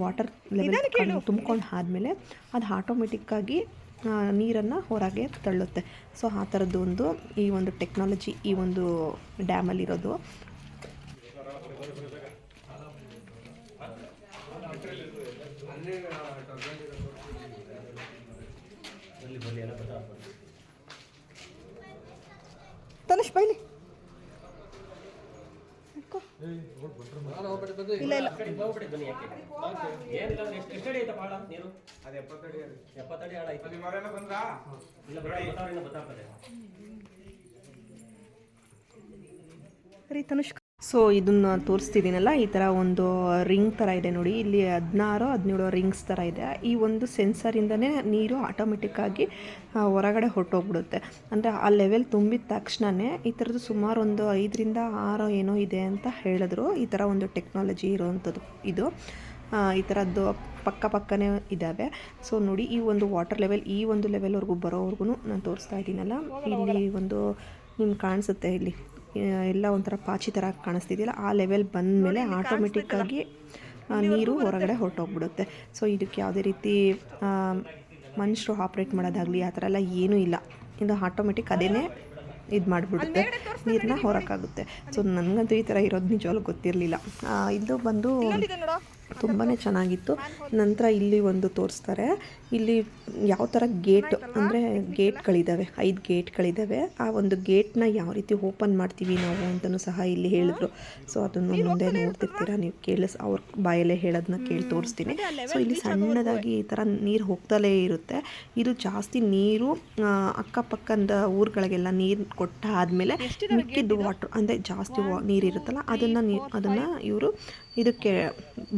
ವಾಟರ್ ಲೆವೆಲ್ ತುಂಬ್ಕೊಂಡು ಆದಮೇಲೆ ಅದು ಆಟೋಮೆಟಿಕ್ಕಾಗಿ ನೀರನ್ನು ಹೊರಗೆ ತಳ್ಳುತ್ತೆ. ಸೊ ಆ ಥರದ್ದು ಈ ಒಂದು ಟೆಕ್ನಾಲಜಿ ಈ ಒಂದು ಡ್ಯಾಮಲ್ಲಿರೋದು. ತನುಷ್ ಬೈಲಿ. ಇಲ್ಲ ತನುಷ್. ಸೊ ಇದನ್ನು ತೋರಿಸ್ತಿದ್ದೀನಲ್ಲ, ಈ ಥರ ಒಂದು ರಿಂಗ್ ಥರ ಇದೆ ನೋಡಿ. ಇಲ್ಲಿ 16-17 ರಿಂಗ್ಸ್ ಥರ ಇದೆ. ಈ ಒಂದು ಸೆನ್ಸರಿಂದನೇ ನೀರು ಆಟೋಮೆಟಿಕ್ಕಾಗಿ ಹೊರಗಡೆ ಹೊರಟೋಗ್ಬಿಡುತ್ತೆ. ಅಂದರೆ ಆ ಲೆವೆಲ್ ತುಂಬಿದ ತಕ್ಷಣವೇ ಈ ಥರದ್ದು ಸುಮಾರು ಒಂದು 5-6 ಏನೋ ಇದೆ ಅಂತ ಹೇಳಿದ್ರು. ಈ ಥರ ಒಂದು ಟೆಕ್ನಾಲಜಿ ಇರೋವಂಥದ್ದು ಇದು. ಈ ಥರದ್ದು ಪಕ್ಕನೇ ಇದ್ದಾವೆ. ಸೊ ನೋಡಿ, ಈ ಒಂದು ವಾಟರ್ ಲೆವೆಲ್ ಈ ಒಂದು ಲೆವೆಲ್ವರೆಗೂ ಬರೋವರೆಗೂ ನಾನು ತೋರಿಸ್ತಾ ಇದ್ದೀನಲ್ಲ, ಇಲ್ಲಿ ಒಂದು ನಿಮ್ಗೆ ಕಾಣಿಸುತ್ತೆ, ಇಲ್ಲಿ ಎಲ್ಲ ಒಂಥರ ಪಾಚಿ ಥರ ಕಾಣಿಸ್ತಿದೆಯಲ್ಲ, ಆ ಲೆವೆಲ್ ಬಂದಮೇಲೆ ಆಟೋಮೆಟಿಕ್ಕಾಗಿ ನೀರು ಹೊರಗಡೆ ಹೊರಟೋಗ್ಬಿಡುತ್ತೆ. ಸೊ ಇದಕ್ಕೆ ಯಾವುದೇ ರೀತಿ ಮನುಷ್ಯರು ಆಪ್ರೇಟ್ ಮಾಡೋದಾಗಲಿ ಆ ಥರ ಎಲ್ಲ ಏನೂ ಇಲ್ಲ. ಇದು ಆಟೋಮೆಟಿಕ್ ಅದೇನೇ ಇದು ಮಾಡಿಬಿಡುತ್ತೆ, ನೀರನ್ನ ಹೊರಕ್ಕಾಗುತ್ತೆ. ಸೊ ನನಗಂತೂ ಈ ಥರ ಇರೋದು ನಿಜವಾಗ್ಲೂ ಗೊತ್ತಿರಲಿಲ್ಲ. ಇದು ಬಂದು ತುಂಬಾ ಚೆನ್ನಾಗಿತ್ತು. ನಂತರ ಇಲ್ಲಿ ಒಂದು ತೋರಿಸ್ತಾರೆ, ಇಲ್ಲಿ ಯಾವ ಥರ ಗೇಟ್ ಅಂದರೆ ಗೇಟ್ಗಳಿದ್ದಾವೆ, 5 ಗೇಟ್ಗಳಿದ್ದಾವೆ. ಆ ಒಂದು ಗೇಟ್ನ ಯಾವ ರೀತಿ ಓಪನ್ ಮಾಡ್ತೀವಿ ನಾವು ಅಂತಲೂ ಸಹ ಇಲ್ಲಿ ಹೇಳಿದ್ರು. ಸೊ ಅದನ್ನು ಮುಂದೆ ನೋಡ್ತಿರ್ತೀರ ನೀವು, ಅವ್ರ ಬಾಯಲ್ಲೇ ಹೇಳೋದನ್ನ ಕೇಳಿ ತೋರಿಸ್ತೀನಿ. ಸೊ ಇಲ್ಲಿ ಸಣ್ಣದಾಗಿ ಈ ಥರ ನೀರು ಹೋಗ್ತಲೇ ಇರುತ್ತೆ. ಇದು ಜಾಸ್ತಿ ನೀರು ಅಕ್ಕಪಕ್ಕದ ಊರುಗಳಿಗೆಲ್ಲ ನೀರು ಕೊಟ್ಟಾದಮೇಲೆ ಮಿಕ್ಕಿದ್ದು ವಾಟ್ರ್ ಅಂದರೆ ಜಾಸ್ತಿ ನೀರಿರುತ್ತಲ್ಲ ಅದನ್ನು ಇವರು ಇದಕ್ಕೆ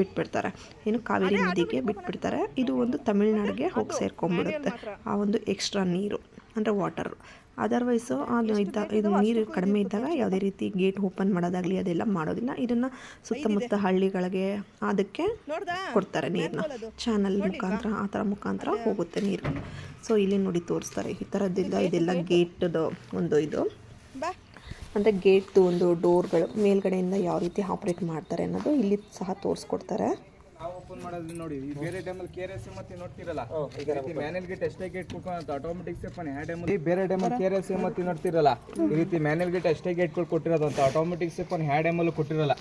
ಬಿಟ್ಬಿಡ್ತಾರೆ, ಏನು ಕಾವೇರಿ ನದಿಗೆ ಬಿಟ್ಬಿಡ್ತಾರೆ. ಇದು ಒಂದು ತಮಿಳ್ನಾಡಿಗೆ ಹೋಗಿ ಸೇರ್ಕೊಂಡ್ಬಿಡುತ್ತೆ ಆ ಒಂದು ಎಕ್ಸ್ಟ್ರಾ ನೀರು ಅಂದರೆ ವಾಟರು. ಅದರ್ವೈಸು ಇದು ನೀರು ಕಡಿಮೆ ಇದ್ದಾಗ ಯಾವುದೇ ರೀತಿ ಗೇಟ್ ಓಪನ್ ಮಾಡೋದಾಗಲಿ ಅದೆಲ್ಲ ಮಾಡೋದಿಲ್ಲ. ಇದನ್ನು ಸುತ್ತಮುತ್ತ ಹಳ್ಳಿಗಳಿಗೆ ಅದಕ್ಕೆ ಕೊಡ್ತಾರೆ ನೀರನ್ನ, ಚಾನಲ್ ಮುಖಾಂತರ ಆ ಥರ ಮುಖಾಂತರ ಹೋಗುತ್ತೆ ನೀರು. ಸೊ ಇಲ್ಲಿ ನೋಡಿ ತೋರಿಸ್ತಾರೆ ಈ ಥರದ್ದಿಲ್ಲ. ಇದೆಲ್ಲ ಗೇಟದು ಒಂದು ಇದು ಅಂದರೆ ಗೇಟ್ದು ಒಂದು ಡೋರ್ಗಳು ಮೇಲ್ಗಡೆಯಿಂದ ಯಾವ ರೀತಿ ಆಪ್ರೇಟ್ ಮಾಡ್ತಾರೆ ಅನ್ನೋದು ಇಲ್ಲಿ ಸಹ ತೋರಿಸ್ಕೊಡ್ತಾರೆ. ಓಪನ್ ಮಾಡೋದು ನೋಡಿ, ಬೇರೆ ಟೈಮಲ್ಲಿ KRS ಮತ್ತೆ ನೋಡ್ತಿರಲ್ಲ, ಮ್ಯಾನುವಲ್ ಗೇಟ್ ಎಷ್ಟೇ ಗೇಟ್ ಕೊಡ್ಕೊಂಡು ಆಟೋಮೆಟಿಕ್ ಸೇಫ್ ಬೇರೆ ಟೈಮಲ್ಲಿ KRS ಮತ್ತೆ ನೋಡ್ತಿರಲ್ಲ, ಈ ರೀತಿ ಮ್ಯಾನುವಲ್ ಗೇಟ್ ಎಷ್ಟೇ ಗೇಟ್ಗಳು ಕೊಟ್ಟಿರೋದು ಅಂತ ಆಟೋಮೆಟಿಕ್ ಸೇಫ್ ಹ್ಯಾಂಡ್ ಕೊಟ್ಟಿರಲ್ಲ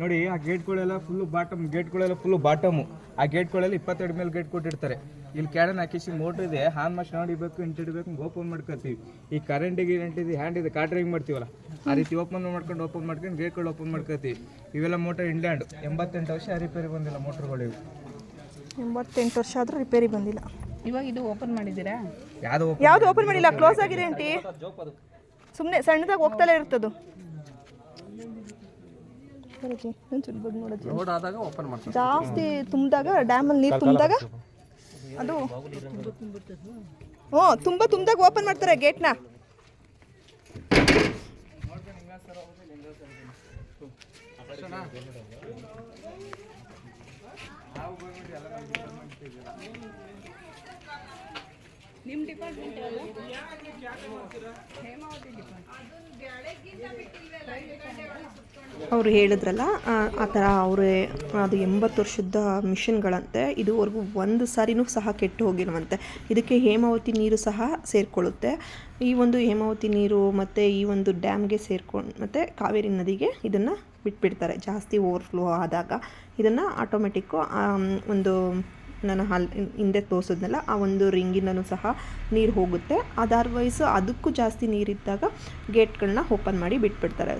ನೋಡಿ. ಆ ಗೇಟ್ಗಳೆಲ್ಲ ಫುಲ್ಲು ಬಾಟಮ್, ಗೇಟ್ಗಳೆಲ್ಲ ಫುಲ್ಲು ಬಾಟಮು. ಆ ಗೇಟ್ಗಳೆಲ್ಲ 22 ಮೇಲೆ ಗೇಟ್ ಕೊಟ್ಟಿರ್ತಾರೆ. ಇಲ್ಲಿ ಕ್ಯಾಡನ್ ಹಾಕಿಸಿ ಮೋಟ್ರ್ ಇದೆ, ಹಾನ್ ಮಾಡಿ ನೋಡಿಬೇಕು ಇಂಟಿಡಬೇಕು, ಓಪನ್ ಮಾಡ್ಕೊತೀವಿ. ಈ ಕರೆಂಟಿಗೆ ಇದೆ, ಹ್ಯಾಂಡ್ ಇದೆ, ಕಾರ್ ಡ್ರೈವಿಂಗ್ ಮಾಡ್ತೀವಲ್ಲ ಆ ರೀತಿ ಓಪನ್ ಮಾಡ್ಕೊಂಡು ಗೇಟ್ಗಳು ಓಪನ್ ಮಾಡ್ಕೊತೀವಿ. ಇವೆಲ್ಲ ಮೋಟರ್ ಇಂಗ್ಲೆಂಡ್ 88 ವರ್ಷ ರಿಪೇರಿ ಬಂದಿಲ್ಲ ಮೋಟ್ರ್ಗಳು ಇವು. 88 ವರ್ಷ ಆದರೂ ರಿಪೇರಿ ಬಂದಿಲ್ಲ. ಇವಾಗ ಇದು ಓಪನ್ ಮಾಡಿದ್ದೀರಾ? ಯಾವುದು ಓಪನ್ ಮಾಡಿಲ್ಲ, ಕ್ಲೋಸ್ ಆಗಿದೆ ಆಂಟಿ. ಸುಮ್ಮನೆ ಸಣ್ಣದಾಗಿ ಹೋಗ್ತಲೇ ಇರ್ತದು. ಜಾಸ್ತಿ ತುಂಬಿದಾಗ ಡ್ಯಾಮಲ್ಲಿ ನೀರು ತುಂಬಿದಾಗ ಅದು ತುಂಬಿದಾಗ ಓಪನ್ ಮಾಡ್ತಾರೆ ಗೇಟ್ನ. ನಿಮ್ಮ ಡಿಪಾರ್ಟ್ಮೆಂಟ್ ಅವರು ಹೇಳಿದ್ರಲ್ಲ ಆ ಥರ ಅವರೇ ಅದು 80 ವರ್ಷದ ಮಿಷನ್ಗಳಂತೆ. ಇದುವರೆಗೂ ಒಂದು ಸಾರಿನೂ ಸಹ ಕೆಟ್ಟು ಹೋಗಿರುವಂತೆ. ಇದಕ್ಕೆ ಹೇಮಾವತಿ ನೀರು ಸಹ ಸೇರಿಕೊಳ್ಳುತ್ತೆ. ಈ ಒಂದು ಹೇಮಾವತಿ ನೀರು ಮತ್ತು ಈ ಒಂದು ಡ್ಯಾಮ್ಗೆ ಸೇರ್ಕೊಂಡು ಮತ್ತು ಕಾವೇರಿ ನದಿಗೆ ಇದನ್ನು ಬಿಟ್ಬಿಡ್ತಾರೆ. ಜಾಸ್ತಿ ಓವರ್ಫ್ಲೋ ಆದಾಗ ಇದನ್ನು ಆಟೋಮೆಟಿಕ್ಕು ಒಂದು ನಾನು ಹಿಂದೆ ತೋರಿಸಿದ್ನಲ್ಲ ಆ ಒಂದು ರಿಂಗಿನೂ ಸಹ ನೀರು ಹೋಗುತ್ತೆ. ಅದರ್ವೈಸ್ ಅದಕ್ಕೂ ಜಾಸ್ತಿ ನೀರಿದ್ದಾಗ ಗೇಟ್ಗಳನ್ನ ಓಪನ್ ಮಾಡಿ ಬಿಟ್ಬಿಡ್ತಾರೆ.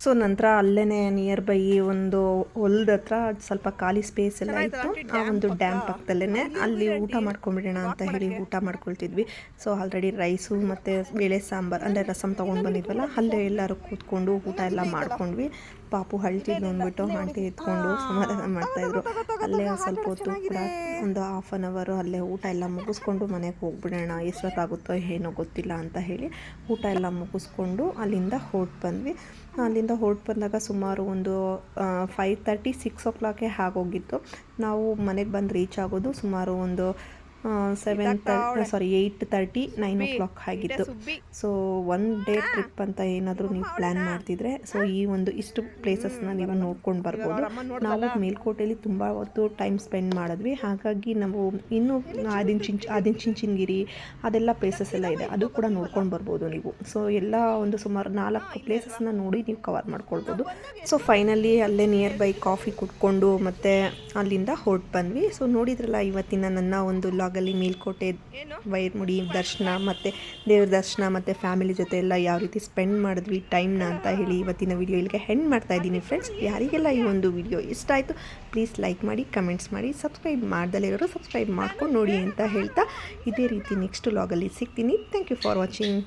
ಸೊ ನಂತರ ಅಲ್ಲೇ ನಿಯರ್ ಬೈ ಒಂದು ಹೊಲದ ಹತ್ರ ಸ್ವಲ್ಪ ಖಾಲಿ ಸ್ಪೇಸ್ ಎಲ್ಲ ಇತ್ತು. ಆ ಒಂದು ಡ್ಯಾಮ್ ಪಕ್ಕದಲ್ಲೇ ಅಲ್ಲಿ ಊಟ ಮಾಡ್ಕೊಂಬಿಡೋಣ ಅಂತ ಹೇಳಿ ಊಟ ಮಾಡ್ಕೊಳ್ತಿದ್ವಿ. ಸೊ ಆಲ್ರೆಡಿ ರೈಸು ಮತ್ತು ಬೇಳೆ ಸಾಂಬಾರು ಅಂದರೆ ರಸಮ್ ತೊಗೊಂಡು ಬಂದಿದ್ವಲ್ಲ, ಅಲ್ಲೇ ಎಲ್ಲರೂ ಕೂತ್ಕೊಂಡು ಊಟ ಎಲ್ಲ ಮಾಡ್ಕೊಂಡ್ವಿ. ಪಾಪು ಅಳ್ತಿದ್ದು ಅಂದ್ಬಿಟ್ಟು ಆಂಟಿ ಎತ್ಕೊಂಡು ಸಮಾಧಾನ ಮಾಡ್ತಾಯಿದ್ರು. ಅಲ್ಲೇ ಸ್ವಲ್ಪ ಹೊತ್ತು ಕೂಡ ಒಂದು ಹಾಫ್ ಆನ್ ಅವರು ಅಲ್ಲೇ ಊಟ ಎಲ್ಲ ಮುಗಿಸ್ಕೊಂಡು ಮನೆಗೆ ಹೋಗ್ಬಿಡೋಣ, ಎಷ್ಟೊತ್ತಾಗುತ್ತೋ ಏನೋ ಗೊತ್ತಿಲ್ಲ ಅಂತ ಹೇಳಿ ಊಟ ಎಲ್ಲ ಮುಗಿಸ್ಕೊಂಡು ಅಲ್ಲಿಂದ ಹೊರಟು ಬಂದ್ವಿ. ಅಲ್ಲಿಂದ ಹೊರಟು ಬಂದಾಗ ಸುಮಾರು ಒಂದು 5:30 6 o'clock ಆಗೋಗಿತ್ತು. ನಾವು ಮನೆಗೆ ಬಂದು ರೀಚ್ ಆಗೋದು ಸುಮಾರು ಒಂದು 8:30 9 o'clock ಆಗಿತ್ತು. ಸೊ ಒನ್ ಡೇ ಟ್ರಿಪ್ ಅಂತ ಏನಾದರೂ ನೀವು ಪ್ಲ್ಯಾನ್ ಮಾಡ್ತಿದ್ರೆ ಸೊ ಈ ಒಂದು ಇಷ್ಟು ಪ್ಲೇಸಸ್ನ ನೀವು ನೋಡ್ಕೊಂಡು ಬರ್ಬೋದು. ನಾವು ಮೇಲ್ಕೋಟೆಯಲ್ಲಿ ತುಂಬ ಹೊತ್ತು ಟೈಮ್ ಸ್ಪೆಂಡ್ ಮಾಡಿದ್ವಿ. ಹಾಗಾಗಿ ನಾವು ಇನ್ನೂ ಆದಿಚುಂಚನಗಿರಿ ಅದೆಲ್ಲ ಪ್ಲೇಸಸ್ ಎಲ್ಲ ಇದೆ, ಅದು ಕೂಡ ನೋಡ್ಕೊಂಡು ಬರ್ಬೋದು ನೀವು. ಸೊ ಎಲ್ಲ ಒಂದು ಸುಮಾರು 4 ಪ್ಲೇಸಸ್ನ ನೋಡಿ ನೀವು ಕವರ್ ಮಾಡ್ಕೊಳ್ಬೋದು. ಸೊ ಫೈನಲಿ ಅಲ್ಲೇ ನಿಯರ್ ಬೈ ಕಾಫಿ ಕುಟ್ಕೊಂಡು ಮತ್ತು ಅಲ್ಲಿಂದ ಹೊರಟು ಬಂದ್ವಿ. ಸೊ ನೋಡಿದ್ರಲ್ಲ ಇವತ್ತಿನ ನನ್ನ ಒಂದು ಲಾಗಲ್ಲಿ ಮೇಲ್ಕೋಟೆ ವೈರ್ಮುಡಿ ದರ್ಶನ ಮತ್ತು ದೇವ್ರ ದರ್ಶನ ಮತ್ತು ಫ್ಯಾಮಿಲಿ ಜೊತೆ ಎಲ್ಲ ಯಾವ ರೀತಿ ಸ್ಪೆಂಡ್ ಮಾಡಿದ್ವಿ ಟೈಮ್ನ ಅಂತ ಹೇಳಿ ಇವತ್ತಿನ ವಿಡಿಯೋ ಇಲ್ಲಿಗೆ ಹೆಂಡ್ ಮಾಡ್ತಾ ಇದ್ದೀನಿ ಫ್ರೆಂಡ್ಸ್. ಯಾರಿಗೆಲ್ಲ ಈ ಒಂದು ವಿಡಿಯೋ ಇಷ್ಟ ಆಯಿತು ಪ್ಲೀಸ್ ಲೈಕ್ ಮಾಡಿ, ಕಮೆಂಟ್ಸ್ ಮಾಡಿ, ಸಬ್ಸ್ಕ್ರೈಬ್ ಮಾಡ್ದಲೇ ಇರೋರು ಸಬ್ಸ್ಕ್ರೈಬ್ ಮಾಡ್ಕೊಂಡು ನೋಡಿ ಅಂತ ಹೇಳ್ತಾ ಇದೇ ರೀತಿ ನೆಕ್ಸ್ಟ್ ಲಾಗಲ್ಲಿ ಸಿಗ್ತೀನಿ. Thank you for watching.